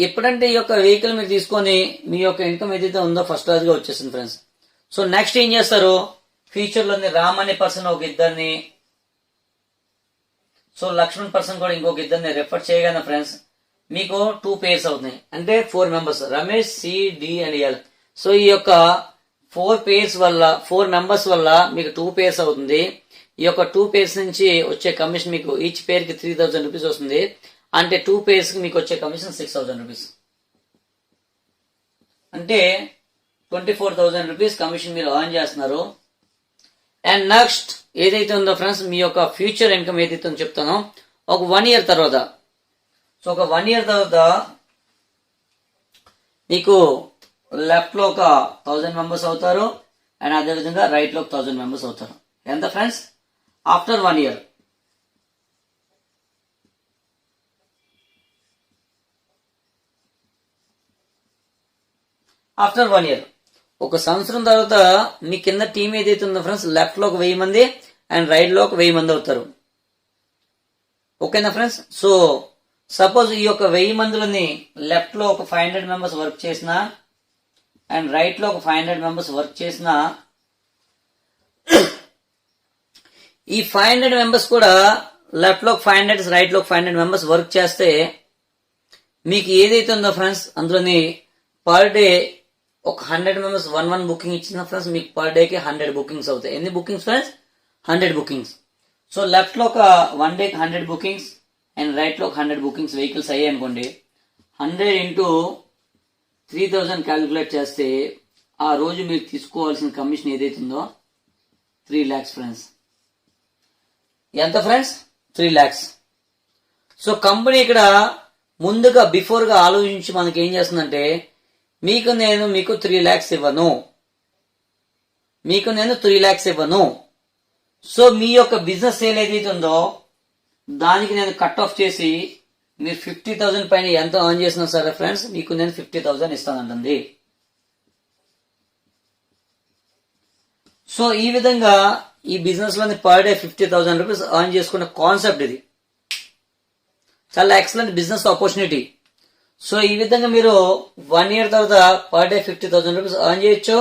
ఎప్పుడంటే ఈ యొక్క వెహికల్ మీరు తీసుకొని మీ యొక్క ఇన్కమ్ ఏదైతే ఉందో ఫస్ట్ క్లాస్ గా వచ్చేసింది ఫ్రెండ్స్. సో నెక్స్ట్ ఏం చేస్తారు? ఫ్యూచర్ లో రామ్ అనే పర్సన్ ఒక ఇద్దరిని, సో లక్ష్మణ్ పర్సన్ కూడా ఇంకొక ఇద్దరిని రెఫర్ చేయగానే ఫ్రెండ్స్ మీకు 2 పేర్స్ అవుతున్నాయి, అంటే 4 members Ramesh, C, D and L. So ఈ యొక్క 4 పేర్స్ వల్ల 4 మెంబర్స్ వల్ల మీకు 2 పేర్స్ అవుతుంది. ఈ యొక్క 2 పేర్స్ నుంచి వచ్చే కమిషన్ మీకు ఈచ్ పేర్ కి 3,000 రూపీస్ వస్తుంది. అంటే 2 పేర్స్ కి మీకు వచ్చే కమిషన్ 6,000 రూపీస్, అంటే 24,000 రూపీస్ కమిషన్ మీరు ఎర్న్ చేస్తున్నారు. అండ్ నెక్స్ట్ ఏదైతే ఉందో ఫ్రెండ్స్ మీ యొక్క ఫ్యూచర్ ఇన్కమ్ ఏదైతే ఉందో చెప్తానో ఒక 1 ఇయర్ తర్వాత, సో ఒక 1 ఇయర్ తర్వాత మీకు లెఫ్ట్ లో ఒక 1,000 మెంబర్స్ అవుతారు అండ్ అదే విధంగా రైట్ లో 1,000 మెంబర్స్ అవుతారు. ఎంత friends? After 1 year. After 1 year ఒక సంవత్సరం తర్వాత మీ కింద టీం ఏదైతే ఉందో ఫ్రెండ్స్ లెఫ్ట్ లో ఒక 1000 మంది అండ్ రైట్ లో ఒక 1000 మంది అవుతారు. ఓకేనా ఫ్రెండ్స్? సో సపోజ్ ఈ యొక్క 1000 మందిలోని లెఫ్ట్ లో ఒక 500 మెంబర్స్ వర్క్ చేసిన అండ్ రైట్ లో ఒక 500 మెంబర్స్ వర్క్ చేసిన, ఈ 500 మెంబర్స్ కూడా లెఫ్ట్ లో 500 రైట్ లో 500 మెంబర్స్ వర్క్ చేస్తే మీకు ఏదైతే ఉందో ఫ్రెండ్స్ అందులోని పర్ డే ఒక 100 మెంబర్స్ వన్ బుకింగ్ ఇచ్చిన ఫ్రెండ్స్ మీకు పర్ డేకి 100 బుకింగ్స్ అవుతాయి. ఎన్ని bookings friends? 100 bookings. So left లో ఒక 1 డేకి 100 బుకింగ్స్ అండ్ రైట్ లో ఒక 100 బుకింగ్స్ వెహికల్స్ అయ్యాయి అనుకోండి. 100 ఇంటూ 3000 క్యాలిక్యులేట్ చేస్తే ఆ రోజు మీరు తీసుకోవాల్సిన కమిషన్ ఏదైతుందో 3 lakhs ఫ్రెండ్స్. ఎంత ఫ్రెండ్స్? 3 lakhs. సో కంపెనీ ఇక్కడ ముందుగా బిఫోర్ గా ఆలోచించి మనకి ఏం చేస్తుందంటే మీకు 3 lakhs ఇవ్వను, మీకు నేను 3 lakhs ఇవ్వను. సో మీ యొక్క బిజినెస్ సేల్ ఏదైతే ఉందో దానికి నేను కట్ ఆఫ్ చేసి మీరు 50,000 పైన ఎంత ఎర్న్ చేసినా సరే ఫ్రెండ్స్ మీకు నేను 50,000 ఇస్తానంటుంది. సో ఈ విధంగా ఈ బిజినెస్ లోని పర్ డే 50,000 రూపీస్ ఎర్న్ చేసుకున్న కాన్సెప్ట్ ఇది. చాలా ఎక్సలెంట్ బిజినెస్ ఆపర్చునిటీ. సో ఈ విధంగా మీరు 1 year తర్వాత పర్ డే 50,000 రూపీస్ ఎర్న్ చేయొచ్చు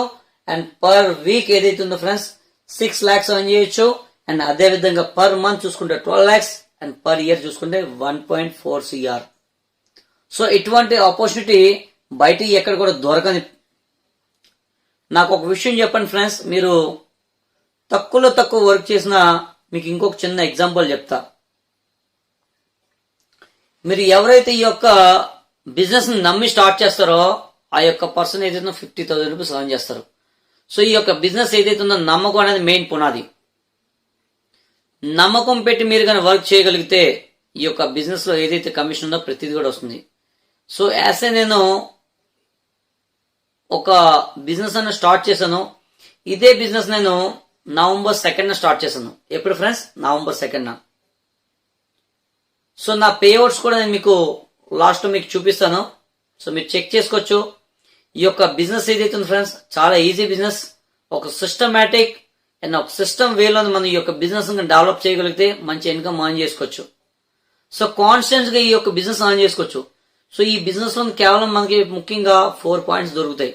అండ్ పర్ వీక్ ఏదైతే ఉందో ఫ్రెండ్స్ 6 lakhs ఎర్న్ చేయొచ్చు అండ్ అదే విధంగా పర్ మంత్ చూసుకుంటే 12 lakhs అండ్ పర్ ఇయర్ చూసుకుంటే 1.4 CR. సో ఇటువంటి ఆపర్చునిటీ బయట ఎక్కడ కూడా దొరకని. నాకు ఒక విషయం చెప్పండి ఫ్రెండ్స్, మీరు తక్కువలో తక్కువ వర్క్ చేసిన మీకు ఇంకొక చిన్న ఎగ్జాంపుల్ చెప్తా. మీరు ఎవరైతే ఈ యొక్క బిజినెస్ ని నమ్మి స్టార్ట్ చేస్తారో ఆ యొక్క పర్సన్ ఏదైతే 50,000 రూపీస్ ఎర్న్ చేస్తారు. సో ఈ యొక్క బిజినెస్ ఏదైతే ఉందో నమ్మకం అనేది మెయిన్ పునాది. నమ్మకం పెట్టి మీరు కానీ వర్క్ చేయగలిగితే ఈ యొక్క బిజినెస్ లో ఏదైతే కమిషన్ ఉందో ప్రతిదీ కూడా వస్తుంది. సో యాసే నేను ఒక బిజినెస్ అన్న స్టార్ట్ చేశాను. ఇదే బిజినెస్ నేను November 2nd స్టార్ట్ చేశాను. ఎప్పుడు ఫ్రెండ్స్? November 2nd. సో నా పేఅవుట్స్ కూడా నేను మీకు లాస్ట్ లో మీకు చూపిస్తాను. సో మీరు చెక్ చేసుకోవచ్చు. ఈ యొక్క బిజినెస్ ఏదైతే ఉంది ఫ్రెండ్స్ చాలా ఈజీ బిజినెస్. ఒక సిస్టమేటిక్ అండ్ ఒక సిస్టమ్ వేలో మనం ఈ యొక్క బిజినెస్ డెవలప్ చేయగలిగితే మంచి ఇన్కమ్ ఎర్న్ చేసుకోవచ్చు. సో కాన్స్టెంట్ గా ఈ యొక్క బిజినెస్ ఎర్న్ చేసుకోవచ్చు. సో ఈ బిజినెస్ లో కేవలం మనకి ముఖ్యంగా 4 పాయింట్స్ దొరుకుతాయి.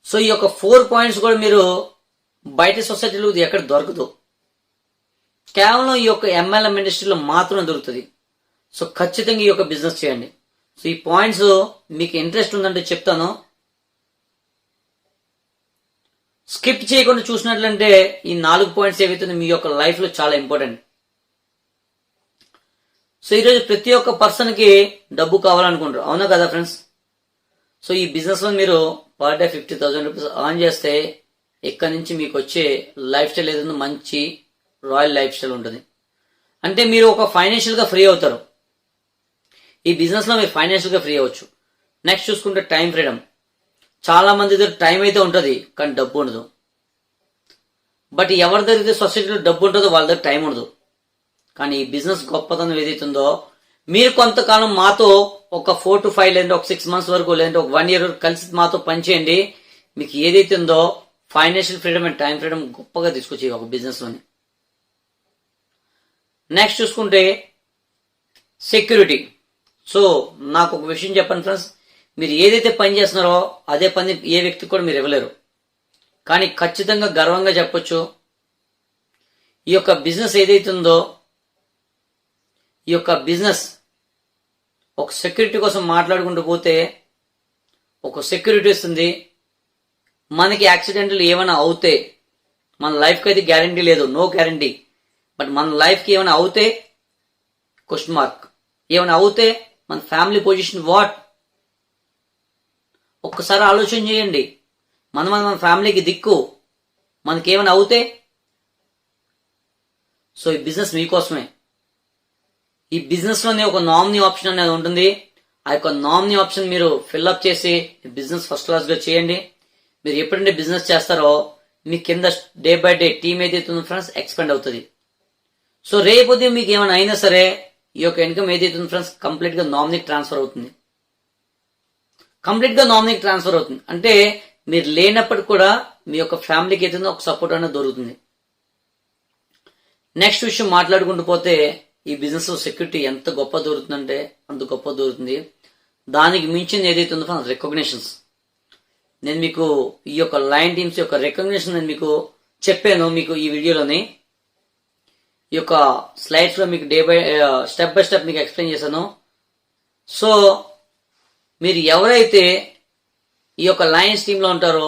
సో ఈ యొక్క 4 పాయింట్స్ కూడా మీరు బయట సొసైటీలో ఎక్కడ దొరకదు. కేవలం ఈ యొక్క MLM ఇండస్ట్రీలో మాత్రమే దొరుకుతుంది. సో ఖచ్చితంగా ఈ యొక్క బిజినెస్ చేయండి. సో ఈ పాయింట్స్ మీకు ఇంట్రెస్ట్ ఉందంటే చెప్తాను. స్కిప్ చేయకుండా చూసినట్లంటే ఈ 4 పాయింట్స్ ఏవైతే మీ యొక్క లైఫ్ లో చాలా ఇంపార్టెంట్. సో ఈరోజు ప్రతి ఒక్క పర్సన్ కి డబ్బు కావాలనుకుంటారు, అవునా కదా ఫ్రెండ్స్? సో ఈ బిజినెస్ లో మీరు పర్ డే 50,000 రూపీస్ ఎర్న్ చేస్తే ఇక్కడ నుంచి మీకు వచ్చే లైఫ్ స్టైల్ ఏదైనా మంచి రాయల్ లైఫ్ స్టైల్ ఉంటుంది. అంటే మీరు ఒక ఫైనాన్షియల్ గా ఫ్రీ అవుతారు. ఈ బిజినెస్ లో మీరు ఫైనాన్షియల్ గా ఫ్రీ అవ్వచ్చు. నెక్స్ట్ చూసుకుంటే టైం ఫ్రీడమ్. చాలా మంది దగ్గర టైం అయితే ఉంటుంది కానీ డబ్బు ఉండదు. బట్ ఎవరి దగ్గర సొసైటీలో డబ్బు ఉంటుందో వాళ్ళ దగ్గర టైం ఉండదు. కానీ ఈ బిజినెస్ గొప్పతనం ఏదైతుందో మీరు కొంతకాలం మాతో ఒక 4 to 5 లేదంటే ఒక 6 months వరకు లేదంటే ఒక 1 year వరకు కలిసి మాతో పనిచేయండి. మీకు ఏదైతే ఉందో financial freedom and time freedom గొప్పగా తీసుకొచ్చి ఒక బిజినెస్ లోని. నెక్స్ట్ చూసుకుంటే సెక్యూరిటీ. సో నాకు ఒక విషయం చెప్పండి ఫ్రెండ్స్, మీరు ఏదైతే పని చేస్తున్నారో అదే పని ఏ వ్యక్తికి కూడా మీరు ఇవ్వలేరు. కానీ ఖచ్చితంగా గర్వంగా చెప్పొచ్చు, ఈ యొక్క బిజినెస్ ఏదైతే ఉందో ఈ యొక్క బిజినెస్ ఒక సెక్యూరిటీ కోసం మాట్లాడుకుంటూ పోతే ఒక సెక్యూరిటీ ఇస్తుంది. మనకి యాక్సిడెంట్లు ఏమైనా అవుతే మన లైఫ్కి అయితే గ్యారంటీ లేదు, నో గ్యారంటీ. బట్ మన లైఫ్కి ఏమైనా అవుతే క్వశ్చన్ మార్క్. ఏమైనా అవుతే మన ఫ్యామిలీ పొజిషన్ వాట్? ఒక్కసారి ఆలోచన చేయండి. మన ఫ్యామిలీకి దిక్కు. మనకేమైనా అవుతే సో ఈ బిజినెస్ మీకోసమే. ఈ బిజినెస్ లోనే ఒక నామినీ ఆప్షన్ అనేది ఉంటుంది. ఆ యొక్క నామినీ ఆప్షన్ మీరు ఫిల్అప్ చేసి బిజినెస్ ఫస్ట్ క్లాస్ గా చేయండి. మీరు ఎప్పుడంటే బిజినెస్ చేస్తారో మీ కింద డే బై డే టీమ్ ఏదైతే ఉందో ఫ్రెండ్స్ ఎక్స్పెండ్ అవుతుంది. సో రేపు ఉదయం మీకు ఏమైనా అయినా సరే ఈ యొక్క ఇన్కమ్ ఏదైతే ఉందో ఫ్రెండ్స్ కంప్లీట్ గా నామినీకి ట్రాన్స్ఫర్ అవుతుంది. కంప్లీట్ గా నామినీకి ట్రాన్స్ఫర్ అవుతుంది. అంటే మీరు లేనప్పటికి కూడా మీ యొక్క ఫ్యామిలీకి ఏదైతే ఒక సపోర్ట్ అనేది దొరుకుతుంది. నెక్స్ట్ విషయం మాట్లాడుకుంటూ పోతే ఈ బిజినెస్ లో సెక్యూరిటీ ఎంత గొప్ప దొరుకుతుందంటే అంత గొప్ప దొరుకుతుంది. దానికి మించింది ఏదైతే ఉందో రికగ్నిషన్స్. నేను మీకు ఈ యొక్క లైన్ టీమ్స్ యొక్క రికగ్నిషన్ నేను మీకు చెప్పాను. మీకు ఈ వీడియోలోని ఈ యొక్క స్లైడ్స్ లో మీకు స్టెప్ బై స్టెప్ మీకు ఎక్స్ప్లెయిన్ చేశాను. సో మీరు ఎవరైతే ఈ యొక్క లయన్స్ టీమ్ లో ఉంటారో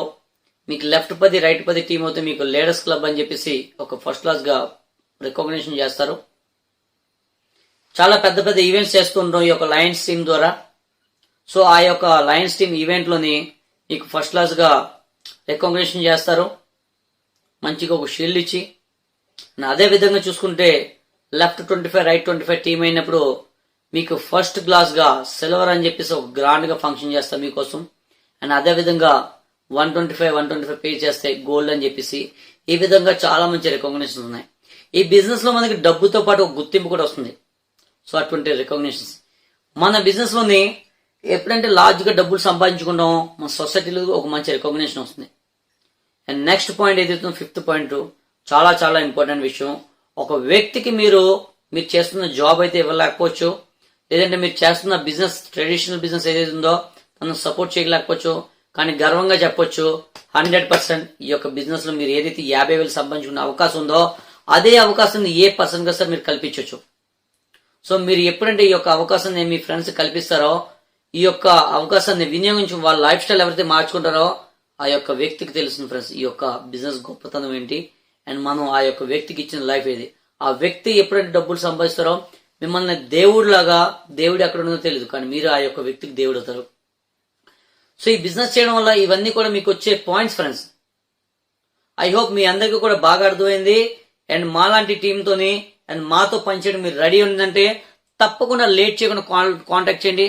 మీకు లెఫ్ట్ 10 రైట్ 10 టీం అవుతే మీకు లీడర్స్ క్లబ్ అని చెప్పేసి ఒక ఫస్ట్ క్లాస్ గా రికగ్నిషన్ చేస్తారు. చాలా పెద్ద పెద్ద ఈవెంట్స్ చేస్తూ ఉంటాం ఈ యొక్క లయన్స్ టీం ద్వారా. సో ఆ యొక్క లయన్స్ టీం ఈవెంట్ లోని మీకు ఫస్ట్ క్లాస్ గా రికగ్నిషన్ చేస్తారు, మంచిగా ఒక షీల్డ్ ఇచ్చి. అదే విధంగా చూసుకుంటే లెఫ్ట్ 25 రైట్ 25 టీం అయినప్పుడు మీకు ఫస్ట్ క్లాస్ గా సిల్వర్ అని చెప్పేసి ఒక గ్రాండ్ గా ఫంక్షన్ చేస్తారు మీకోసం. అండ్ అదే విధంగా 125 పే చేస్తే గోల్డ్ అని చెప్పేసి ఈ విధంగా చాలా మంచి రికగ్నిషన్స్ ఉన్నాయి. ఈ బిజినెస్ లో మనకి డబ్బుతో పాటు ఒక గుర్తింపు కూడా వస్తుంది. సో అటువంటి రికగ్నిషన్స్ మన బిజినెస్ లోని ఎప్పుడంటే లార్జ్ గా డబ్బులు సంపాదించుకుంటాం మన సొసైటీలో ఒక మంచి రికగ్నిషన్ వస్తుంది. అండ్ నెక్స్ట్ పాయింట్ ఏదైతే 5th పాయింట్ చాలా చాలా ఇంపార్టెంట్ విషయం. ఒక వ్యక్తికి మీరు చేస్తున్న జాబ్ అయితే ఇవ్వలేకపోవచ్చు, లేదంటే మీరు చేస్తున్న బిజినెస్ ట్రెడిషనల్ బిజినెస్ ఏదైతే ఉందో తను సపోర్ట్ చేయలేకపోవచ్చు, కానీ గర్వంగా చెప్పొచ్చు 100% ఈ యొక్క బిజినెస్ లో మీరు ఏదైతే 50,000 సంపాదించుకునే అవకాశం ఉందో అదే అవకాశాన్ని ఏ పర్సన్ గా సార్ మీరు కల్పించవచ్చు. సో మీరు ఎప్పుడంటే ఈ యొక్క అవకాశాన్ని మీ ఫ్రెండ్స్ కల్పిస్తారో ఈ యొక్క అవకాశాన్ని వినియోగించి వాళ్ళ లైఫ్ స్టైల్ ఎవరైతే మార్చుకుంటారో ఆ యొక్క వ్యక్తికి తెలుస్తుంది ఫ్రెండ్స్ ఈ యొక్క బిజినెస్ గొప్పతనం ఏంటి, అండ్ మనం ఆ యొక్క వ్యక్తికి ఇచ్చిన లైఫ్ ఏది. ఆ వ్యక్తి ఎప్పుడైతే డబ్బులు సంపాదిస్తారో మిమ్మల్ని దేవుడు లాగా, దేవుడు ఎక్కడ ఉందో తెలియదు కానీ మీరు ఆ యొక్క వ్యక్తికి దేవుడు అవుతారు. సో ఈ బిజినెస్ చేయడం వల్ల ఇవన్నీ కూడా మీకు వచ్చే పాయింట్స్ ఫ్రెండ్స్. ఐ హోప్ మీ అందరికీ కూడా బాగా అర్థమైంది. అండ్ మాలాంటి టీంతోని అండ్ మాతో పనిచేయడం మీరు రెడీ ఉందంటే తప్పకుండా లేట్ చేయకుండా కాంటాక్ట్ చేయండి.